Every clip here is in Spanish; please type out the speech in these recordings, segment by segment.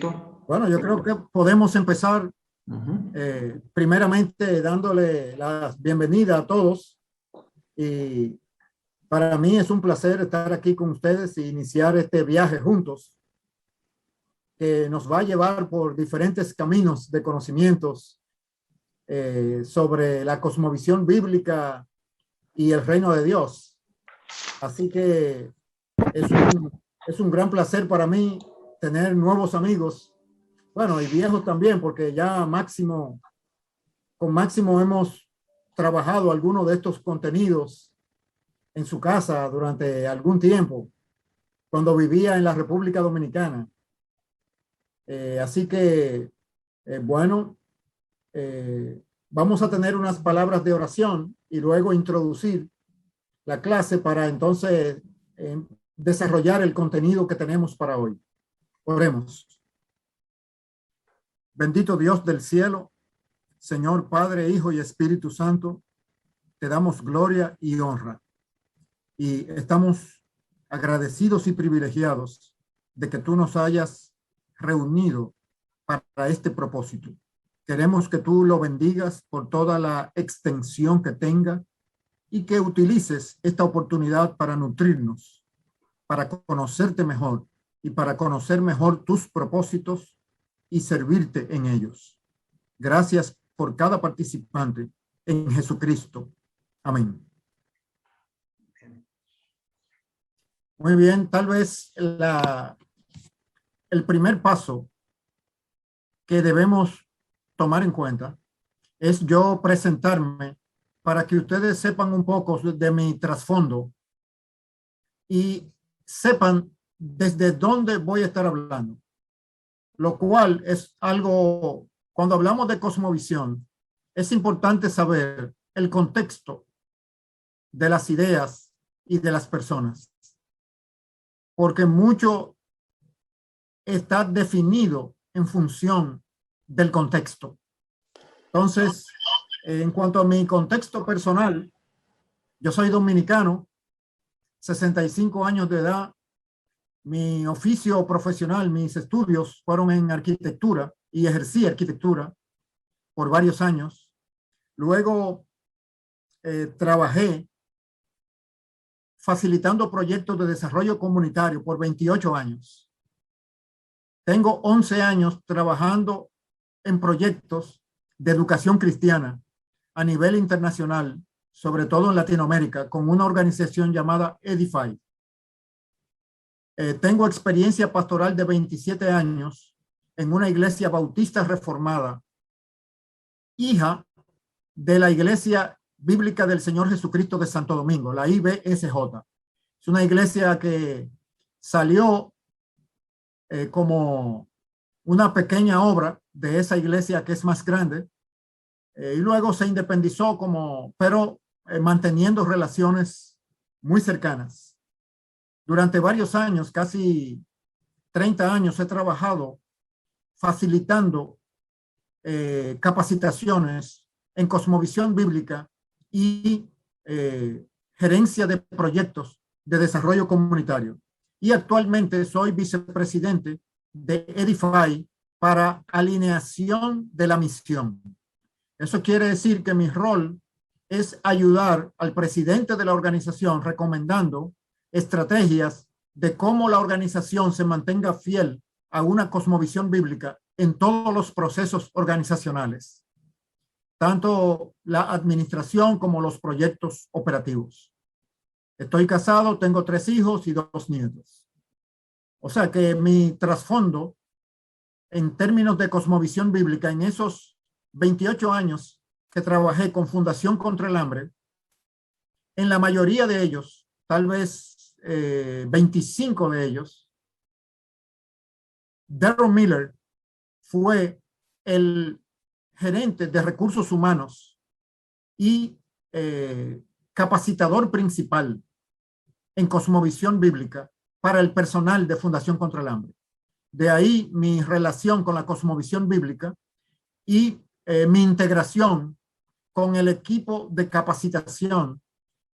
¿Listo? Bueno, yo creo que podemos empezar Ujú. primeramente dándole la bienvenida a todos. Y para mí es un placer estar aquí con ustedes e iniciar este viaje juntos que nos va a llevar por diferentes caminos de conocimientos sobre la cosmovisión bíblica y el reino de Dios. Así que es es un gran placer para mí tener nuevos amigos, bueno, y viejos también, porque ya con Máximo hemos trabajado algunos de estos contenidos en su casa durante algún tiempo, cuando vivía en la República Dominicana. Así que, bueno, vamos a tener unas palabras de oración y luego introducir la clase para entonces desarrollar el contenido que tenemos para hoy. Oremos. Bendito Dios del cielo, Señor Padre, Hijo y Espíritu Santo, te damos gloria y honra. Y estamos agradecidos y privilegiados de que tú nos hayas reunido para este propósito. Queremos que tú lo bendigas por toda la extensión que tenga y que utilices esta oportunidad para nutrirnos, para conocerte mejor y para conocer mejor tus propósitos y servirte en ellos. Gracias por cada participante en Jesucristo. Amén. Muy bien, tal vez el primer paso que debemos tomar en cuenta es yo presentarme para que ustedes sepan un poco de mi trasfondo y sepan desde dónde voy a estar hablando, lo cual es algo, cuando hablamos de cosmovisión, es importante saber el contexto de las ideas y de las personas, porque mucho está definido en función del contexto. Entonces, en cuanto a mi contexto personal, yo soy dominicano, 65 años de edad. Mi oficio profesional, mis estudios fueron en arquitectura y ejercí arquitectura por varios años. Luego trabajé facilitando proyectos de desarrollo comunitario por 28 años. Tengo 11 años trabajando en proyectos de educación cristiana a nivel internacional, sobre todo en Latinoamérica, con una organización llamada Edify. Tengo experiencia pastoral de 27 años en una iglesia bautista reformada, hija de la Iglesia Bíblica del Señor Jesucristo de Santo Domingo, la IBSJ. Es una iglesia que salió como una pequeña obra de esa iglesia que es más grande, y luego se independizó pero manteniendo relaciones muy cercanas. Durante varios años, casi 30 años, he trabajado facilitando capacitaciones en cosmovisión bíblica y gerencia de proyectos de desarrollo comunitario. Y actualmente soy vicepresidente de Edify para alineación de la misión. Eso quiere decir que mi rol es ayudar al presidente de la organización recomendando estrategias de cómo la organización se mantenga fiel a una cosmovisión bíblica en todos los procesos organizacionales, tanto la administración como los proyectos operativos. Estoy casado, tengo 3 hijos y 2 nietos. O sea que mi trasfondo en términos de cosmovisión bíblica en esos 28 años que trabajé con Fundación contra el Hambre, en la mayoría de ellos, tal vez 25 de ellos, Darren Miller fue el gerente de recursos humanos y capacitador principal en cosmovisión bíblica para el personal de Fundación contra el Hambre. De ahí mi relación con la cosmovisión bíblica y mi integración con el equipo de capacitación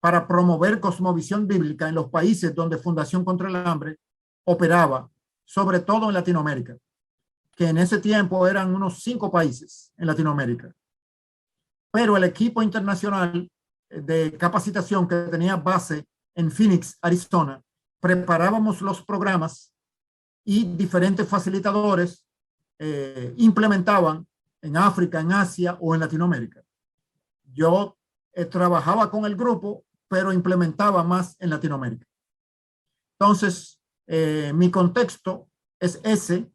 para promover cosmovisión bíblica en los países donde Fundación contra el Hambre operaba, sobre todo en Latinoamérica. que en ese tiempo eran unos 5 países en Latinoamérica. Pero el equipo internacional de capacitación que tenía base en Phoenix, Arizona, preparábamos los programas y diferentes facilitadores implementaban en África, en Asia o en Latinoamérica. Yo trabajaba con el grupo, pero implementaba más en Latinoamérica. Entonces, mi contexto es ese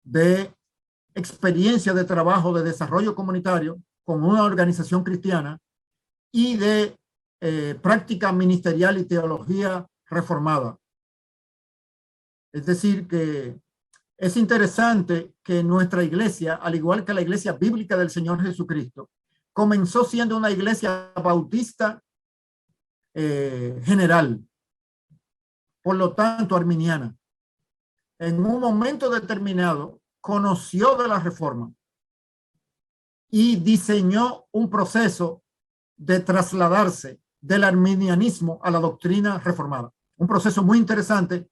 de experiencia de trabajo de desarrollo comunitario con una organización cristiana y de práctica ministerial y teología reformada. Es decir, que es interesante que nuestra iglesia, al igual que la iglesia bíblica del Señor Jesucristo, comenzó siendo una iglesia bautista general, por lo tanto arminiana. En un momento determinado conoció de la reforma y diseñó un proceso de trasladarse del arminianismo a la doctrina reformada. Un proceso muy interesante,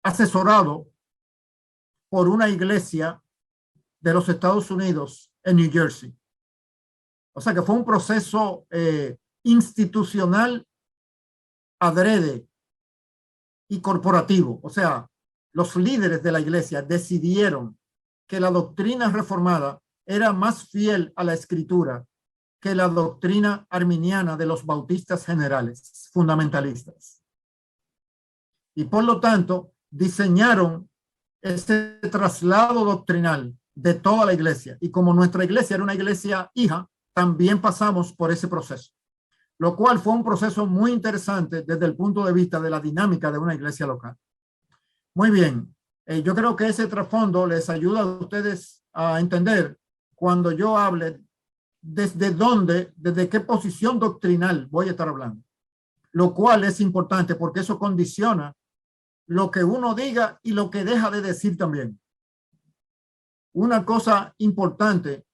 asesorado por una iglesia de los Estados Unidos en New Jersey. O sea que fue un proceso institucional adrede y corporativo. O sea, los líderes de la iglesia decidieron que la doctrina reformada era más fiel a la escritura que la doctrina arminiana de los bautistas generales, fundamentalistas. Y por lo tanto, diseñaron ese traslado doctrinal de toda la iglesia. Y como nuestra iglesia era una iglesia hija, también pasamos por ese proceso, lo cual fue un proceso muy interesante desde el punto de vista de la dinámica de una iglesia local. Muy bien, yo creo que ese trasfondo les ayuda a ustedes a entender cuando yo hable desde qué posición doctrinal voy a estar hablando, lo cual es importante porque eso condiciona lo que uno diga y lo que deja de decir también. Una cosa importante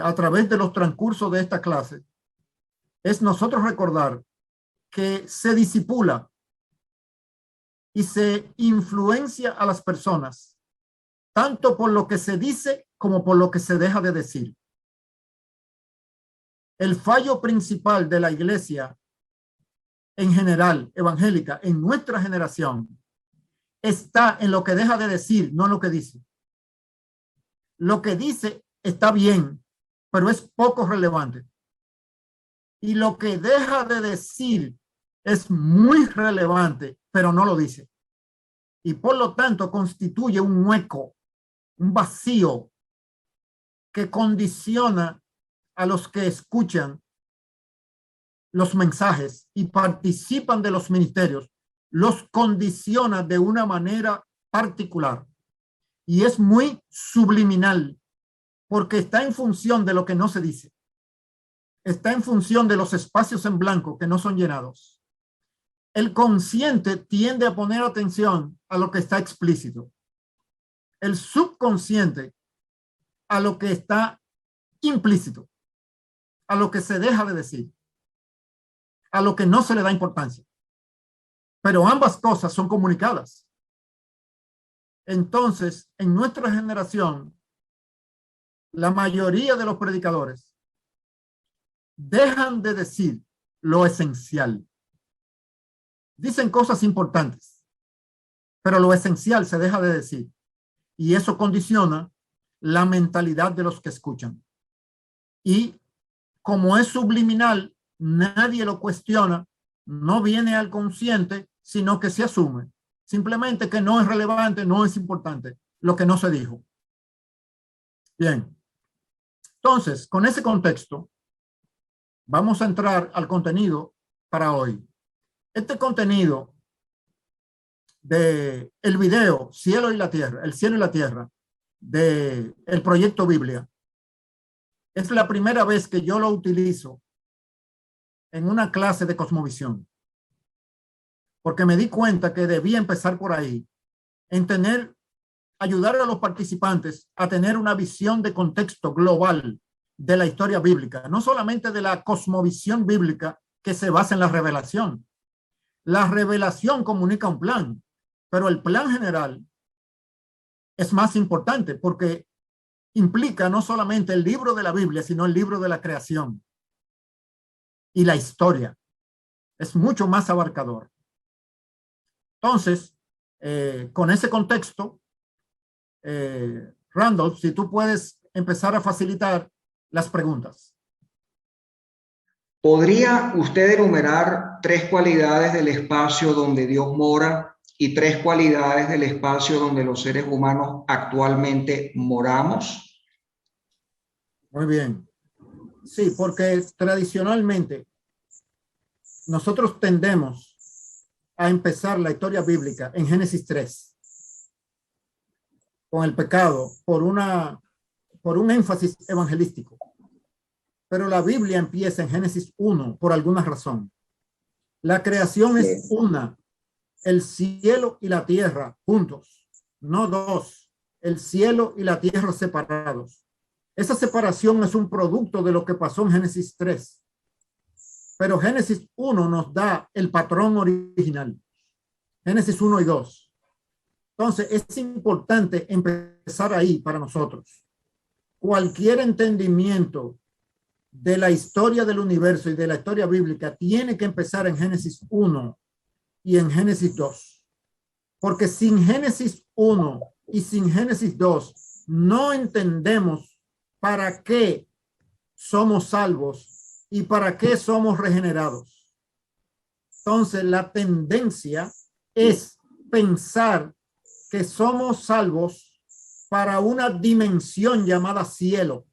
a través de los transcursos de esta clase es nosotros recordar que se disipula y se influencia a las personas tanto por lo que se dice como por lo que se deja de decir. El fallo principal de la iglesia en general, evangélica, en nuestra generación, está en lo que deja de decir, no en lo que dice. Lo que dice está bien, pero es poco relevante. Y lo que deja de decir es muy relevante, pero no lo dice. Y por lo tanto constituye un hueco, un vacío que condiciona a los que escuchan los mensajes y participan de los ministerios, los condiciona de una manera particular. Y es muy subliminal, porque está en función de lo que no se dice. Está en función de los espacios en blanco que no son llenados. El consciente tiende a poner atención a lo que está explícito. El subconsciente a lo que está implícito, a lo que se deja de decir, a lo que no se le da importancia. Pero ambas cosas son comunicadas. Entonces, en nuestra generación, la mayoría de los predicadores dejan de decir lo esencial. Dicen cosas importantes, pero lo esencial se deja de decir. Y eso condiciona la mentalidad de los que escuchan. Y como es subliminal, nadie lo cuestiona, no viene al consciente, sino que se asume. Simplemente que no es relevante, no es importante lo que no se dijo. Bien. Entonces, con ese contexto, vamos a entrar al contenido para hoy. Este contenido de el video Cielo y la Tierra, el cielo y la tierra, de el proyecto Biblia, es la primera vez que yo lo utilizo en una clase de cosmovisión, porque me di cuenta que debía empezar por ahí, en ayudar a los participantes a tener una visión de contexto global de la historia bíblica, no solamente de la cosmovisión bíblica que se basa en la revelación. La revelación comunica un plan, pero el plan general es más importante porque implica no solamente el libro de la Biblia, sino el libro de la creación y la historia. Es mucho más abarcador. Entonces, con ese contexto, Randolph, si tú puedes empezar a facilitar las preguntas. ¿Podría usted enumerar 3 cualidades del espacio donde Dios mora y 3 cualidades del espacio donde los seres humanos actualmente moramos? Muy bien. Sí, porque tradicionalmente nosotros tendemos a empezar la historia bíblica en Génesis 3, con el pecado, por un énfasis evangelístico. Pero la Biblia empieza en Génesis 1 por alguna razón. La creación es una, el cielo y la tierra juntos, no dos, el cielo y la tierra separados. Esa separación es un producto de lo que pasó en Génesis 3. Pero Génesis 1 nos da el patrón original. Génesis 1 y 2. Entonces, es importante empezar ahí para nosotros. Cualquier entendimiento de la historia del universo y de la historia bíblica tiene que empezar en Génesis 1 y en Génesis 2. Porque sin Génesis 1 y sin Génesis 2 no entendemos para qué somos salvos y para qué somos regenerados. Entonces, la tendencia es pensar que somos salvos para una dimensión llamada cielo,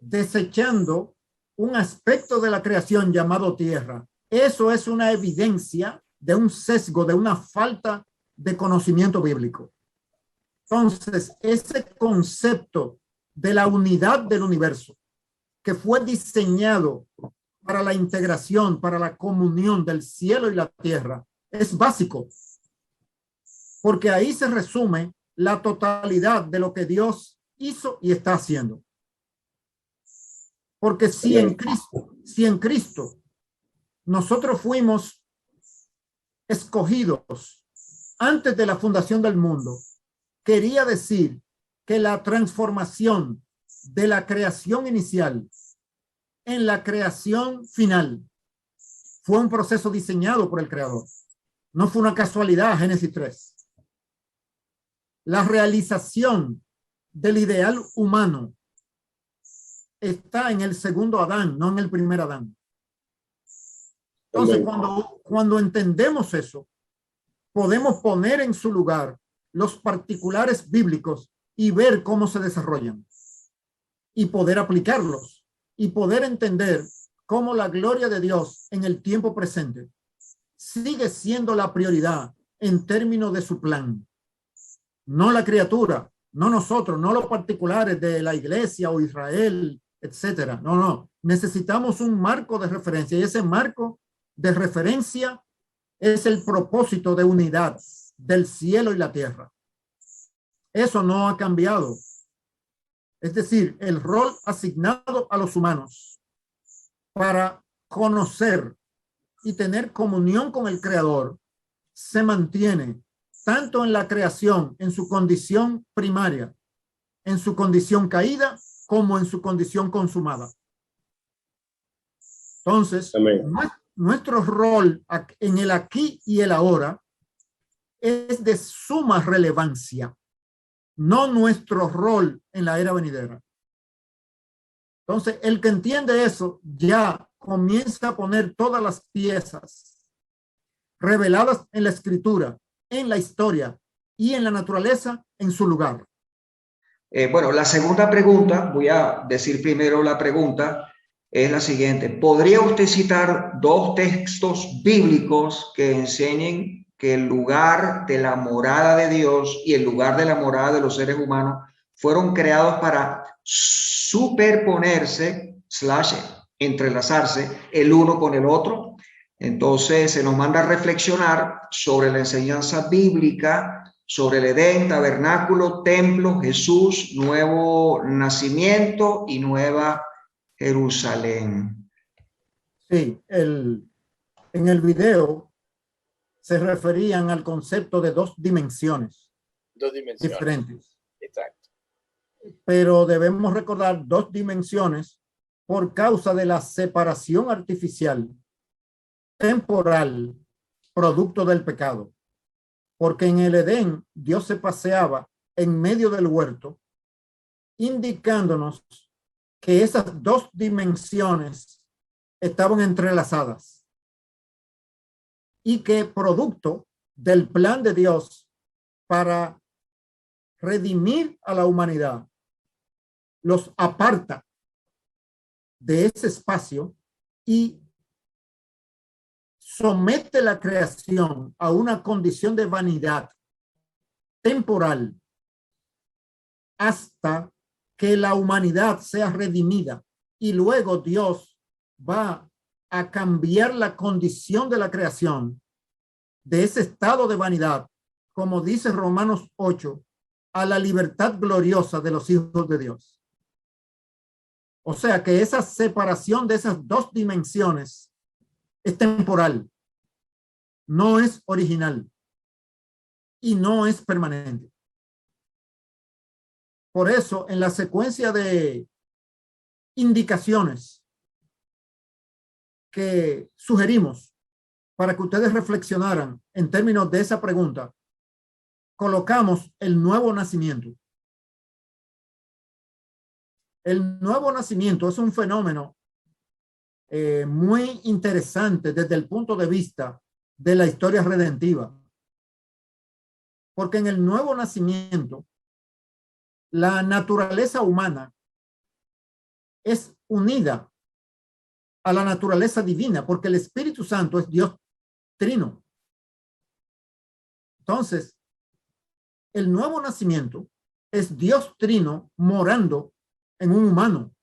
desechando un aspecto de la creación llamado tierra. Eso es una evidencia de un sesgo, de una falta de conocimiento bíblico. Entonces, ese concepto de la unidad del universo, que fue diseñado para la integración, para la comunión del cielo y la tierra, es básico, porque ahí se resume la totalidad de lo que Dios hizo y está haciendo. Porque si en Cristo nosotros fuimos escogidos antes de la fundación del mundo, quería decir que la transformación de la creación inicial en la creación final fue un proceso diseñado por el Creador. No fue una casualidad, Génesis 3. La realización del ideal humano está en el segundo Adán, no en el primer Adán. Entonces, cuando entendemos eso, podemos poner en su lugar los particulares bíblicos y ver cómo se desarrollan y poder aplicarlos y poder entender cómo la gloria de Dios en el tiempo presente sigue siendo la prioridad en términos de su plan. No la criatura, no nosotros, no los particulares de la iglesia o Israel, etcétera. No. Necesitamos un marco de referencia y ese marco de referencia es el propósito de unidad del cielo y la tierra. Eso no ha cambiado. Es decir, el rol asignado a los humanos para conocer y tener comunión con el Creador se mantiene tanto en la creación, en su condición primaria, en su condición caída, como en su condición consumada. Entonces, nuestro rol en el aquí y el ahora es de suma relevancia, no nuestro rol en la era venidera. Entonces, el que entiende eso ya comienza a poner todas las piezas reveladas en la escritura, en la historia y en la naturaleza en su lugar. Bueno, la segunda pregunta, voy a decir primero la pregunta, es la siguiente. ¿Podría usted citar 2 textos bíblicos que enseñen que el lugar de la morada de Dios y el lugar de la morada de los seres humanos fueron creados para superponerse, entrelazarse el uno con el otro? Entonces se nos manda a reflexionar sobre la enseñanza bíblica sobre el Edén, tabernáculo, templo, Jesús, nuevo nacimiento y nueva Jerusalén. Sí, en el video se referían al concepto de 2 dimensiones. Dos dimensiones. diferentes. Exacto. Pero debemos recordar dos dimensiones por causa de la separación artificial temporal producto del pecado. Porque en el Edén Dios se paseaba en medio del huerto, indicándonos que esas dos dimensiones estaban entrelazadas y que producto del plan de Dios para redimir a la humanidad los aparta de ese espacio y somete la creación a una condición de vanidad temporal hasta que la humanidad sea redimida, y luego Dios va a cambiar la condición de la creación de ese estado de vanidad, como dice Romanos 8, a la libertad gloriosa de los hijos de Dios. O sea que esa separación de esas dos dimensiones es temporal, no es original y no es permanente. Por eso, en la secuencia de indicaciones que sugerimos para que ustedes reflexionaran en términos de esa pregunta, colocamos el nuevo nacimiento. El nuevo nacimiento es un fenómeno muy interesante desde el punto de vista de la historia redentiva. Porque en el nuevo nacimiento, la naturaleza humana es unida a la naturaleza divina, porque el Espíritu Santo es Dios trino. Entonces, el nuevo nacimiento es Dios trino morando en un humano.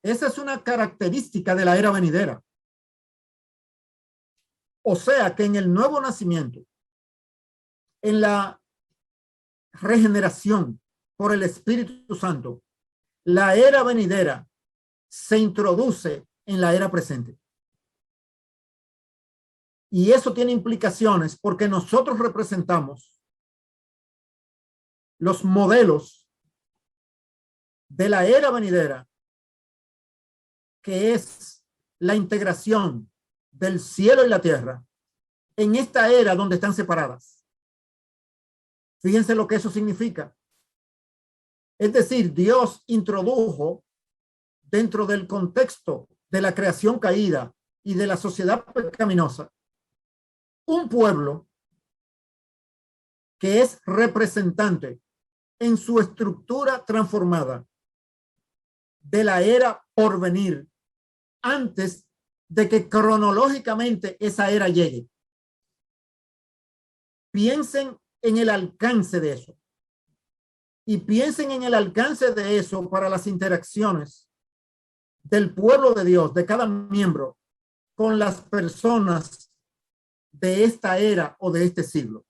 Esa es una característica de la era venidera. O sea que en el nuevo nacimiento, en la regeneración por el Espíritu Santo, la era venidera se introduce en la era presente. Y eso tiene implicaciones porque nosotros representamos los modelos de la era venidera, que es la integración del cielo y la tierra en esta era donde están separadas. Fíjense lo que eso significa. Es decir, Dios introdujo dentro del contexto de la creación caída y de la sociedad pecaminosa un pueblo que es representante en su estructura transformada de la era por venir antes de que cronológicamente esa era llegue. Piensen en el alcance de eso y piensen en el alcance de eso para las interacciones del pueblo de Dios, de cada miembro, con las personas de esta era o de este siglo.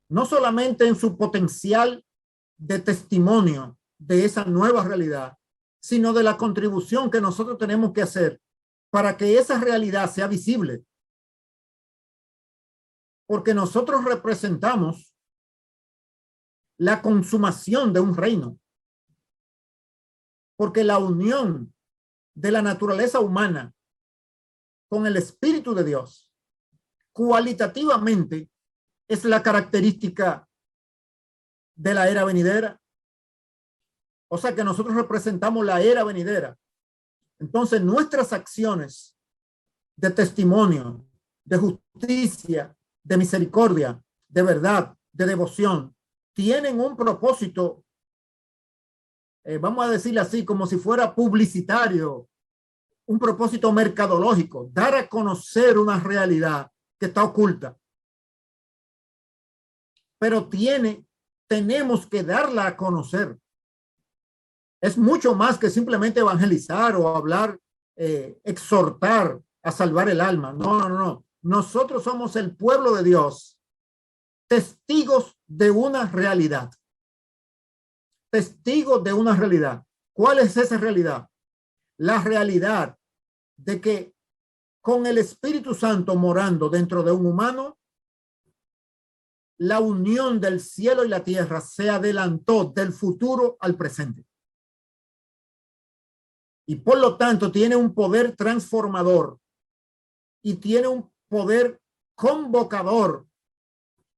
No solamente en su potencial de testimonio de esa nueva realidad, sino de la contribución que nosotros tenemos que hacer para que esa realidad sea visible. Porque nosotros representamos la consumación de un reino. Porque la unión de la naturaleza humana con el Espíritu de Dios, cualitativamente, es la característica de la era venidera. O sea que nosotros representamos la era venidera. Entonces nuestras acciones de testimonio, de justicia, de misericordia, de verdad, de devoción, tienen un propósito, vamos a decirlo así, como si fuera publicitario, un propósito mercadológico, dar a conocer una realidad que está oculta. Pero tenemos que darla a conocer. Es mucho más que simplemente evangelizar o hablar, exhortar a salvar el alma. No, no, no. Nosotros somos el pueblo de Dios, testigos de una realidad. Testigos de una realidad. ¿Cuál es esa realidad? La realidad de que con el Espíritu Santo morando dentro de un humano, la unión del cielo y la tierra se adelantó del futuro al presente. Y por lo tanto tiene un poder transformador y tiene un poder convocador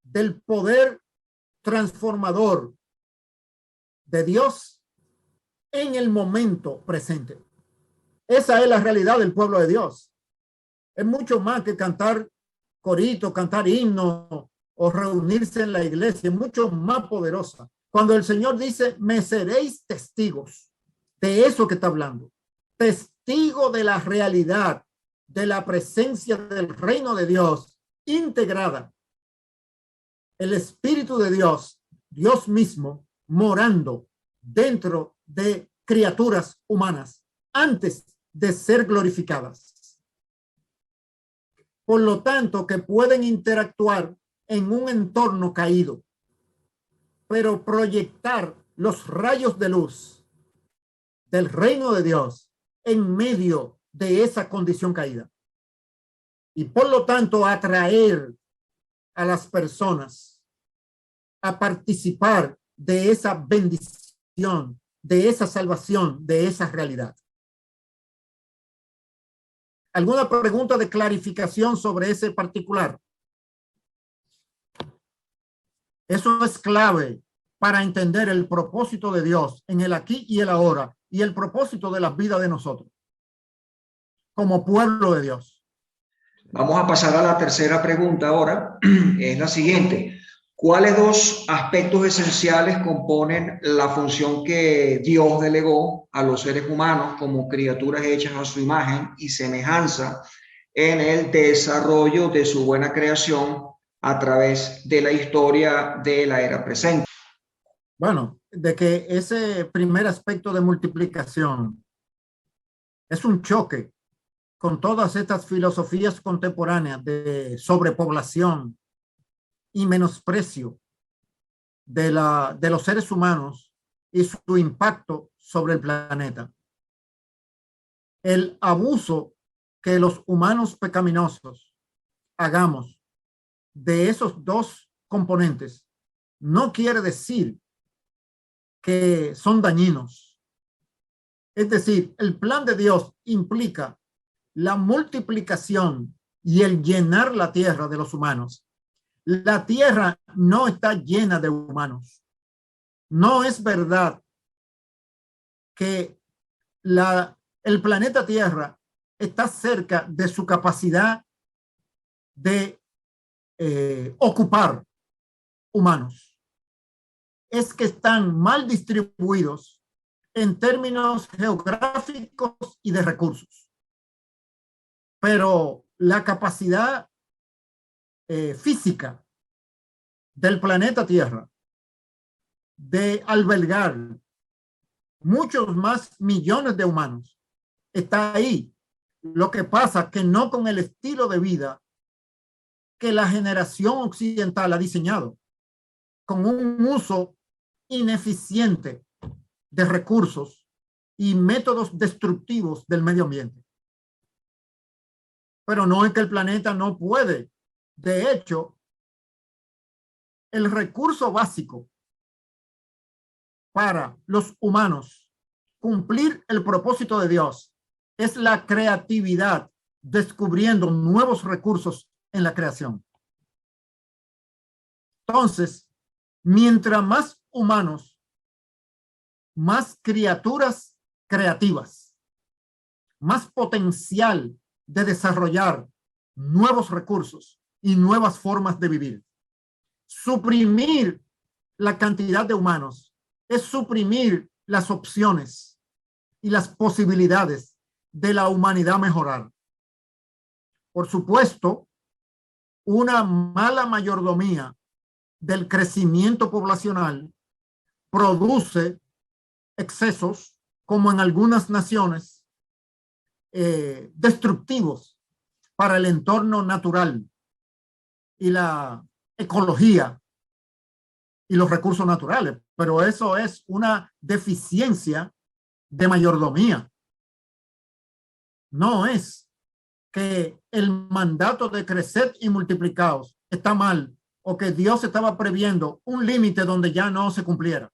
del poder transformador de Dios en el momento presente. Esa es la realidad del pueblo de Dios. Es mucho más que cantar corito, cantar himno o reunirse en la iglesia. Es mucho más poderosa. Cuando el Señor dice, me seréis testigos de eso que está hablando. Testigo de la realidad, de la presencia del reino de Dios integrada. El Espíritu de Dios, Dios mismo, morando dentro de criaturas humanas antes de ser glorificadas. Por lo tanto, que pueden interactuar en un entorno caído, pero proyectar los rayos de luz del reino de Dios en medio de esa condición caída. Y por lo tanto, atraer a las personas a participar de esa bendición, de esa salvación, de esa realidad. ¿Alguna pregunta de clarificación sobre ese particular? Eso es clave para entender el propósito de Dios en el aquí y el ahora y el propósito de la vida de nosotros como pueblo de Dios. Vamos a pasar a la tercera pregunta ahora. Es la siguiente. ¿Cuáles dos aspectos esenciales componen la función que Dios delegó a los seres humanos como criaturas hechas a su imagen y semejanza en el desarrollo de su buena creación a través de la historia de la era presente? Bueno, de que ese primer aspecto de multiplicación es un choque con todas estas filosofías contemporáneas de sobrepoblación y menosprecio de los seres humanos y su impacto sobre el planeta. El abuso que los humanos pecaminosos hagamos de esos dos componentes no quiere decir que son dañinos. Es decir, el plan de Dios implica la multiplicación y el llenar la tierra de los humanos. La tierra no está llena de humanos. No es verdad que el planeta Tierra está cerca de su capacidad de ocupar humanos. Es que están mal distribuidos en términos geográficos y de recursos. Pero la capacidad física del planeta Tierra de albergar muchos más millones de humanos está ahí. Lo que pasa que no con el estilo de vida que la generación occidental ha diseñado, con un uso ineficiente de recursos y métodos destructivos del medio ambiente. Pero no es que el planeta no puede. De hecho, el recurso básico para los humanos cumplir el propósito de Dios es la creatividad, descubriendo nuevos recursos en la creación. Entonces, mientras más humanos, más criaturas creativas, más potencial de desarrollar nuevos recursos y nuevas formas de vivir. Suprimir la cantidad de humanos es suprimir las opciones y las posibilidades de la humanidad mejorar. Por supuesto, una mala mayordomía del crecimiento poblacional produce excesos, como en algunas naciones, destructivos para el entorno natural y la ecología y los recursos naturales. Pero eso es una deficiencia de mayordomía. No es que el mandato de crecer y multiplicaos está mal o que Dios estaba previendo un límite donde ya no se cumpliera.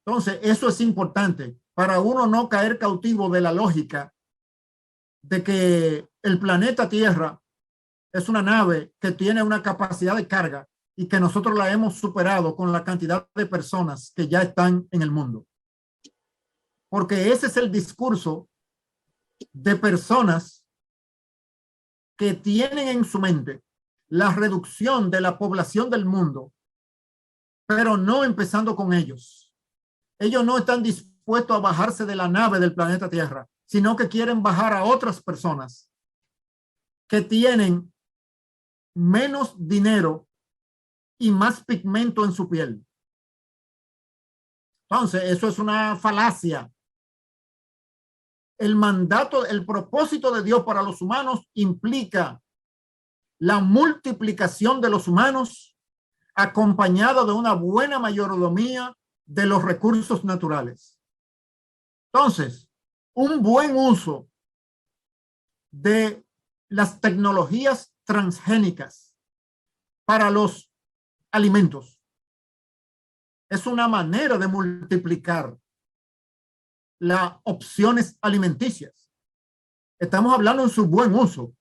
Entonces, eso es importante para uno no caer cautivo de la lógica de que el planeta Tierra es una nave que tiene una capacidad de carga y que nosotros la hemos superado con la cantidad de personas que ya están en el mundo. Porque ese es el discurso de personas que tienen en su mente la reducción de la población del mundo, pero no empezando con ellos. Ellos no están dispuestos a bajarse de la nave del planeta Tierra, sino que quieren bajar a otras personas que tienen menos dinero y más pigmento en su piel. Entonces, eso es una falacia. El mandato, el propósito de Dios para los humanos implica la multiplicación de los humanos acompañado de una buena mayordomía de los recursos naturales. Entonces, un buen uso de las tecnologías transgénicas para los alimentos es una manera de multiplicar las opciones alimenticias. Estamos hablando en su buen uso,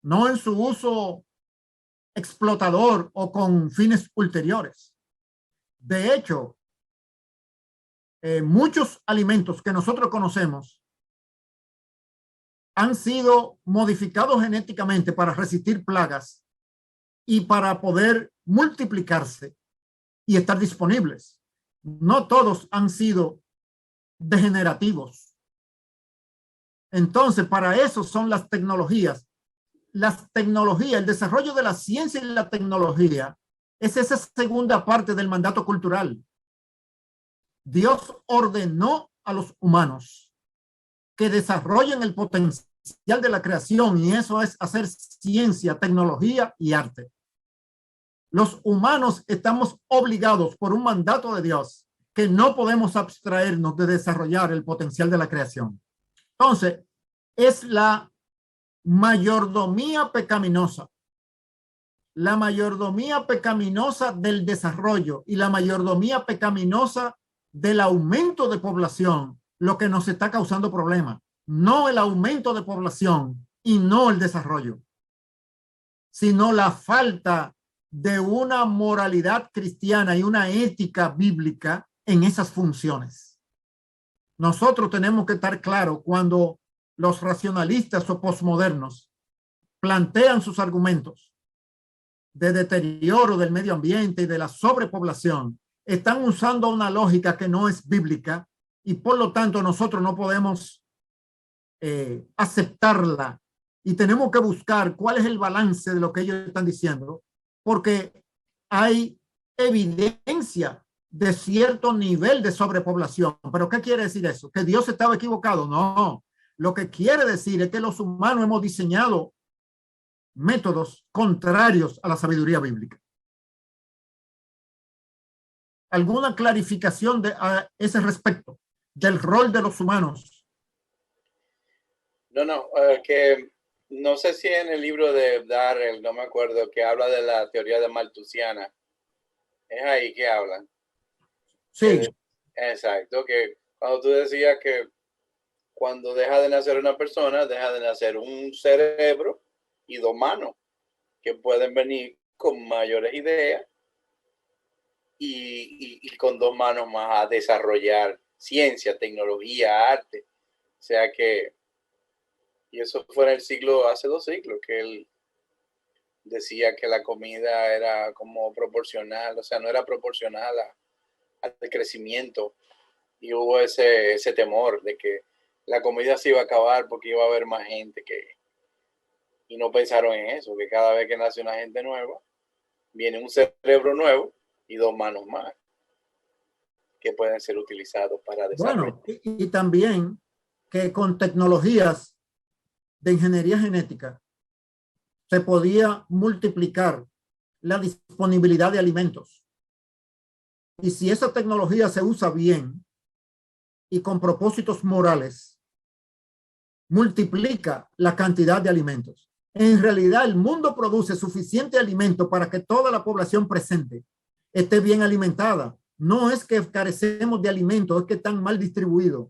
no en su uso explotador o con fines ulteriores. De hecho, muchos alimentos que nosotros conocemos han sido modificados genéticamente para resistir plagas y para poder multiplicarse y estar disponibles. No todos han sido degenerativos. Entonces, para eso son las tecnologías. Las tecnologías, el desarrollo de la ciencia y la tecnología es esa segunda parte del mandato cultural. Dios ordenó a los humanos que desarrollen el potencial de la creación, y eso es hacer ciencia, tecnología y arte. Los humanos estamos obligados por un mandato de Dios que no podemos abstraernos de desarrollar el potencial de la creación. Entonces, es la mayordomía pecaminosa. La mayordomía pecaminosa del desarrollo y la mayordomía pecaminosa del aumento de población lo que nos está causando problemas. No el aumento de población y no el desarrollo, sino la falta de una moralidad cristiana y una ética bíblica en esas funciones. Nosotros tenemos que estar claros cuando los racionalistas o posmodernos plantean sus argumentos de deterioro del medio ambiente y de la sobrepoblación. Están usando una lógica que no es bíblica y por lo tanto nosotros no podemos aceptarla, y tenemos que buscar cuál es el balance de lo que ellos están diciendo, porque hay evidencia de cierto nivel de sobrepoblación. ¿Pero qué quiere decir eso? ¿Que Dios estaba equivocado? No. Lo que quiere decir es que los humanos hemos diseñado métodos contrarios a la sabiduría bíblica. ¿Alguna clarificación a ese respecto del rol de los humanos? No, que no sé si en el libro de Darrell, no me acuerdo, que habla de la teoría de Malthusiana. Es ahí que hablan. Sí. Exacto, que cuando tú decías que cuando deja de nacer una persona, deja de nacer un cerebro y dos manos que pueden venir con mayores ideas y con dos manos más a desarrollar ciencia, tecnología, arte. O sea que, y eso fue en el siglo, hace 2 siglos, que él decía que la comida era como proporcional, o sea, no era proporcional al crecimiento, y hubo ese temor de que la comida se iba a acabar porque iba a haber más gente y no pensaron en eso, que cada vez que nace una gente nueva, viene un cerebro nuevo y dos manos más que pueden ser utilizados para desarrollar. Bueno, y también que con tecnologías de ingeniería genética se podía multiplicar la disponibilidad de alimentos. Y si esa tecnología se usa bien y con propósitos morales, multiplica la cantidad de alimentos. En realidad, el mundo produce suficiente alimento para que toda la población presente esté bien alimentada. No es que carecemos de alimento, es que están mal distribuidos.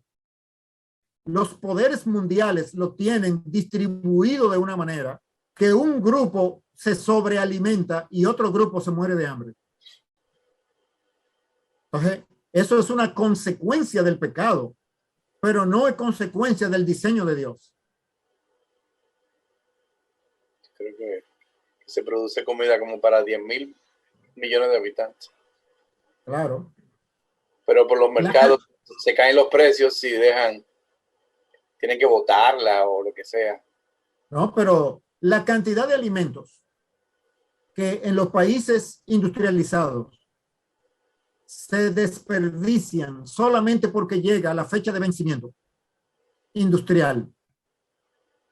Los poderes mundiales lo tienen distribuido de una manera que un grupo se sobrealimenta y otro grupo se muere de hambre. Entonces, eso es una consecuencia del pecado, pero no es consecuencia del diseño de Dios. Creo que se produce comida como para 10.000 millones de habitantes. Claro. Pero por los mercados se caen los precios si tienen que botarla o lo que sea. No, pero la cantidad de alimentos que en los países industrializados se desperdician solamente porque llega la fecha de vencimiento industrial.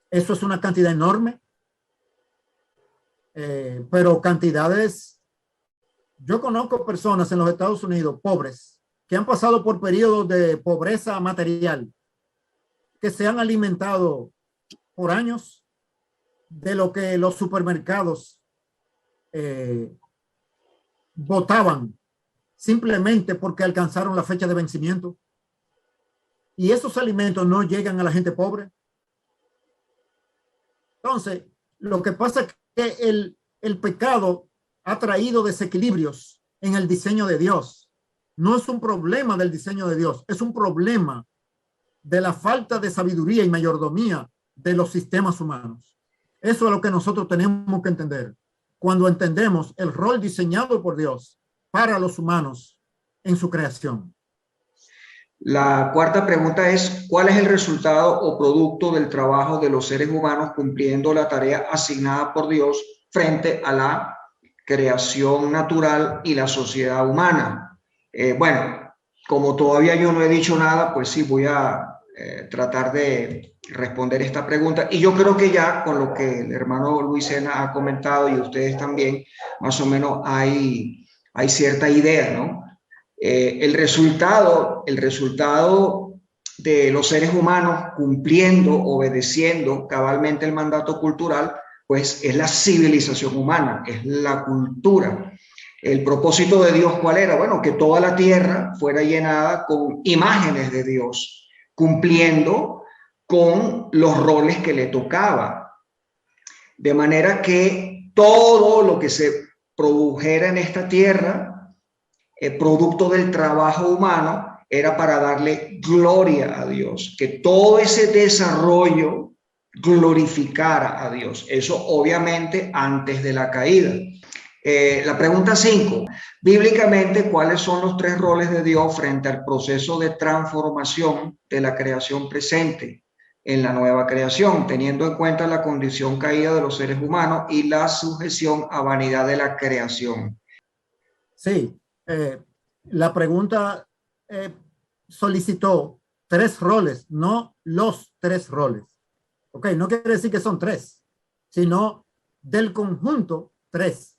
Eso es una cantidad enorme, pero cantidades. Yo conozco personas en los Estados Unidos pobres que han pasado por periodos de pobreza material, que se han alimentado por años de lo que los supermercados botaban simplemente porque alcanzaron la fecha de vencimiento. Y esos alimentos no llegan a la gente pobre. Entonces, lo que pasa es que el pecado ha traído desequilibrios en el diseño de Dios. No es un problema del diseño de Dios, es un problema de la falta de sabiduría y mayordomía de los sistemas humanos. Eso es lo que nosotros tenemos que entender cuando entendemos el rol diseñado por Dios para los humanos en su creación. La cuarta pregunta es, ¿cuál es el resultado o producto del trabajo de los seres humanos cumpliendo la tarea asignada por Dios frente a la creación natural y la sociedad humana? Bueno, como todavía yo no he dicho nada, pues sí, voy a tratar de responder esta pregunta. Y yo creo que ya con lo que el hermano Luis Sena ha comentado y ustedes también, más o menos hay cierta idea, ¿no? El resultado de los seres humanos cumpliendo, obedeciendo cabalmente el mandato cultural, pues es la civilización humana, es la cultura. El propósito de Dios, ¿cuál era? Bueno, que toda la tierra fuera llenada con imágenes de Dios, cumpliendo con los roles que le tocaba. De manera que todo lo que se produjera en esta tierra, el producto del trabajo humano, era para darle gloria a Dios, que todo ese desarrollo glorificara a Dios. Eso obviamente antes de la caída. La pregunta 5. Bíblicamente, ¿cuáles son los 3 roles de Dios frente al proceso de transformación de la creación presente en la nueva creación, teniendo en cuenta la condición caída de los seres humanos y la sujeción a vanidad de la creación? Sí, la pregunta solicitó 3 roles, no los 3 roles. Ok, no quiere decir que son 3, sino del conjunto 3.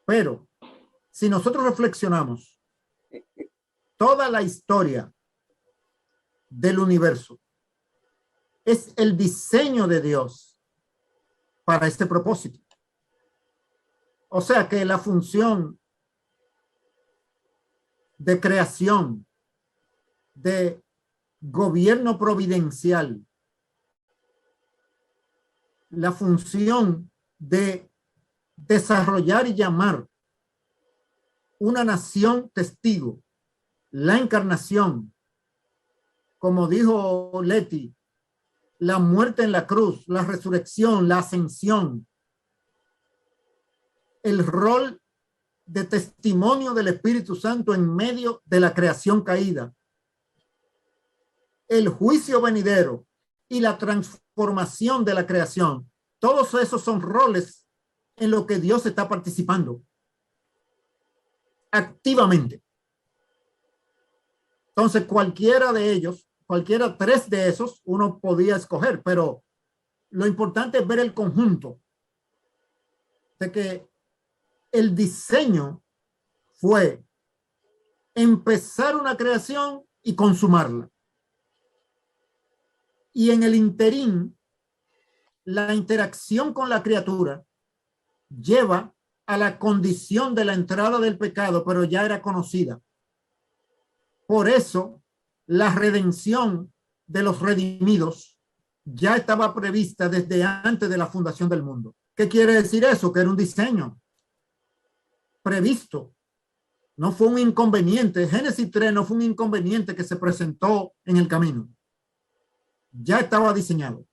Pero si nosotros reflexionamos toda la historia del universo, es el diseño de Dios para este propósito. O sea que la función de creación, de gobierno providencial, la función de desarrollar y llamar una nación testigo, la encarnación, como dijo Leti, la muerte en la cruz, la resurrección, la ascensión, el rol de testimonio del Espíritu Santo en medio de la creación caída, el juicio venidero y la transformación de la creación. Todos esos son roles en los que Dios está participando activamente. Entonces, cualquiera de ellos, cualquiera 3 de esos, uno podía escoger, pero lo importante es ver el conjunto de que el diseño fue empezar una creación y consumarla. Y en el interín, la interacción con la criatura lleva a la condición de la entrada del pecado, pero ya era conocida. Por eso, la redención de los redimidos ya estaba prevista desde antes de la fundación del mundo. ¿Qué quiere decir eso? Que era un diseño previsto. No fue un inconveniente. Génesis 3 no fue un inconveniente que se presentó en el camino. Ya estaba diseñado.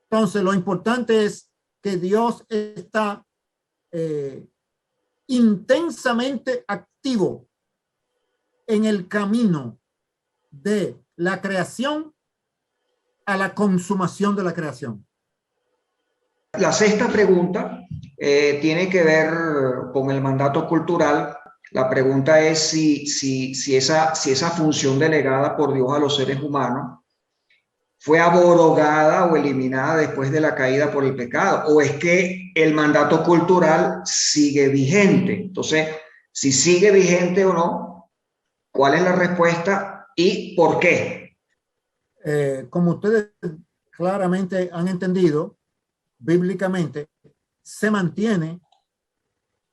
Entonces, lo importante es que Dios está intensamente activo en el camino de la creación a la consumación de la creación. La sexta pregunta tiene que ver con el mandato cultural. La pregunta es si esa función delegada por Dios a los seres humanos fue abrogada o eliminada después de la caída por el pecado, o es que el mandato cultural sigue vigente. Entonces, si sigue vigente o no, ¿cuál es la respuesta y por qué? Como ustedes claramente han entendido, bíblicamente se mantiene,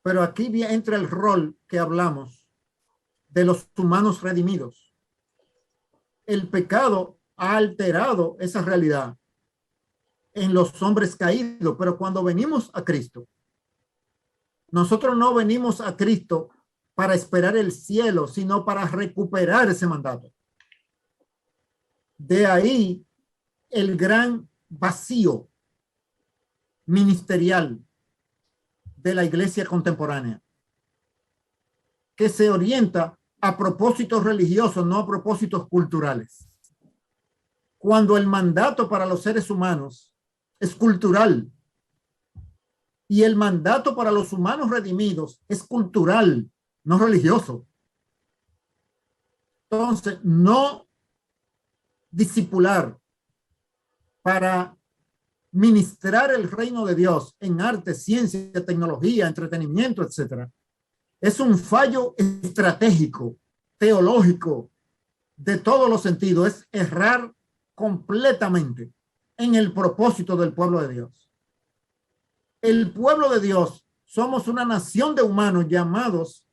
pero aquí entra el rol que hablamos de los humanos redimidos. El pecado ha alterado esa realidad en los hombres caídos, pero cuando venimos a Cristo, nosotros no venimos a Cristo para esperar el cielo, sino para recuperar ese mandato. De ahí el gran vacío ministerial de la iglesia contemporánea, que se orienta a propósitos religiosos, no a propósitos culturales. Cuando el mandato para los seres humanos es cultural y el mandato para los humanos redimidos es cultural, no religioso. Entonces, no discipular para ministrar el reino de Dios en arte, ciencia, tecnología, entretenimiento, etcétera, es un fallo estratégico, teológico, de todos los sentidos. Es errar completamente en el propósito del pueblo de Dios. El pueblo de Dios somos una nación de humanos llamados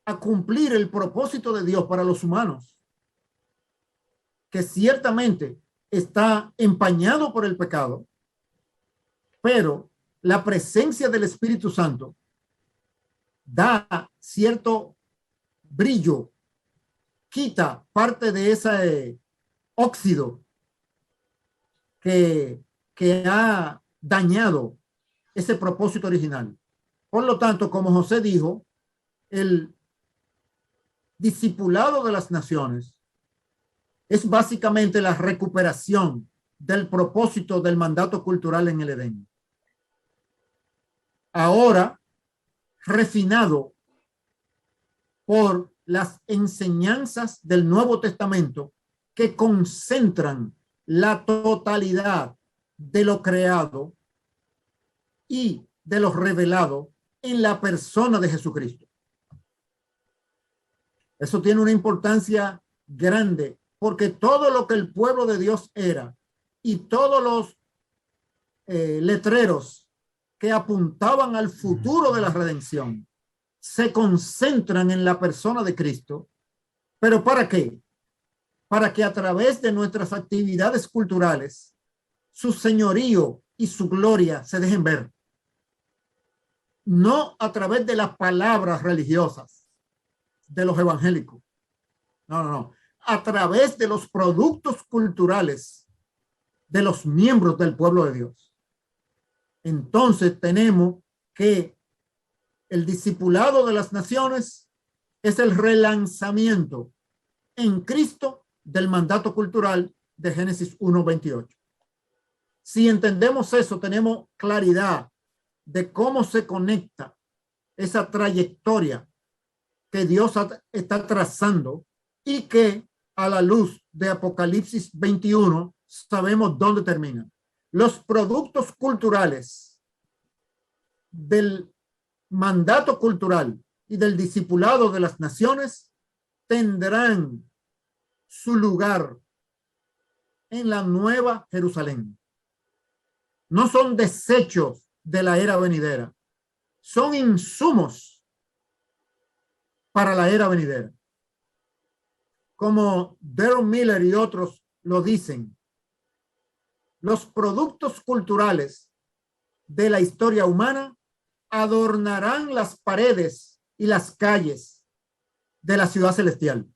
a cumplir el propósito de Dios para los humanos, que ciertamente está empañado por el pecado, pero la presencia del Espíritu Santo da cierto brillo, quita parte de ese óxido que ha dañado ese propósito original. Por lo tanto, como José dijo, el discipulado de las naciones es básicamente la recuperación del propósito del mandato cultural en el Edén. Ahora, refinado por las enseñanzas del Nuevo Testamento que concentran la totalidad de lo creado y de lo revelado en la persona de Jesucristo. Eso tiene una importancia grande, porque todo lo que el pueblo de Dios era y todos los letreros que apuntaban al futuro de la redención se concentran en la persona de Cristo. ¿Pero para qué? Para que a través de nuestras actividades culturales su señorío y su gloria se dejen ver. No a través de las palabras religiosas de los evangélicos. No. A través de los productos culturales de los miembros del pueblo de Dios. Entonces tenemos que el discipulado de las naciones es el relanzamiento en Cristo del mandato cultural de Génesis 1:28. Si entendemos eso, tenemos claridad de cómo se conecta esa trayectoria que Dios está trazando y que a la luz de Apocalipsis 21 sabemos dónde termina. Los productos culturales del mandato cultural y del discipulado de las naciones tendrán su lugar en la Nueva Jerusalén. no son desechos de la era venidera, son insumos para la era venidera. Como Darren Miller y otros lo dicen, los productos culturales de la historia humana adornarán las paredes y las calles de la ciudad celestial,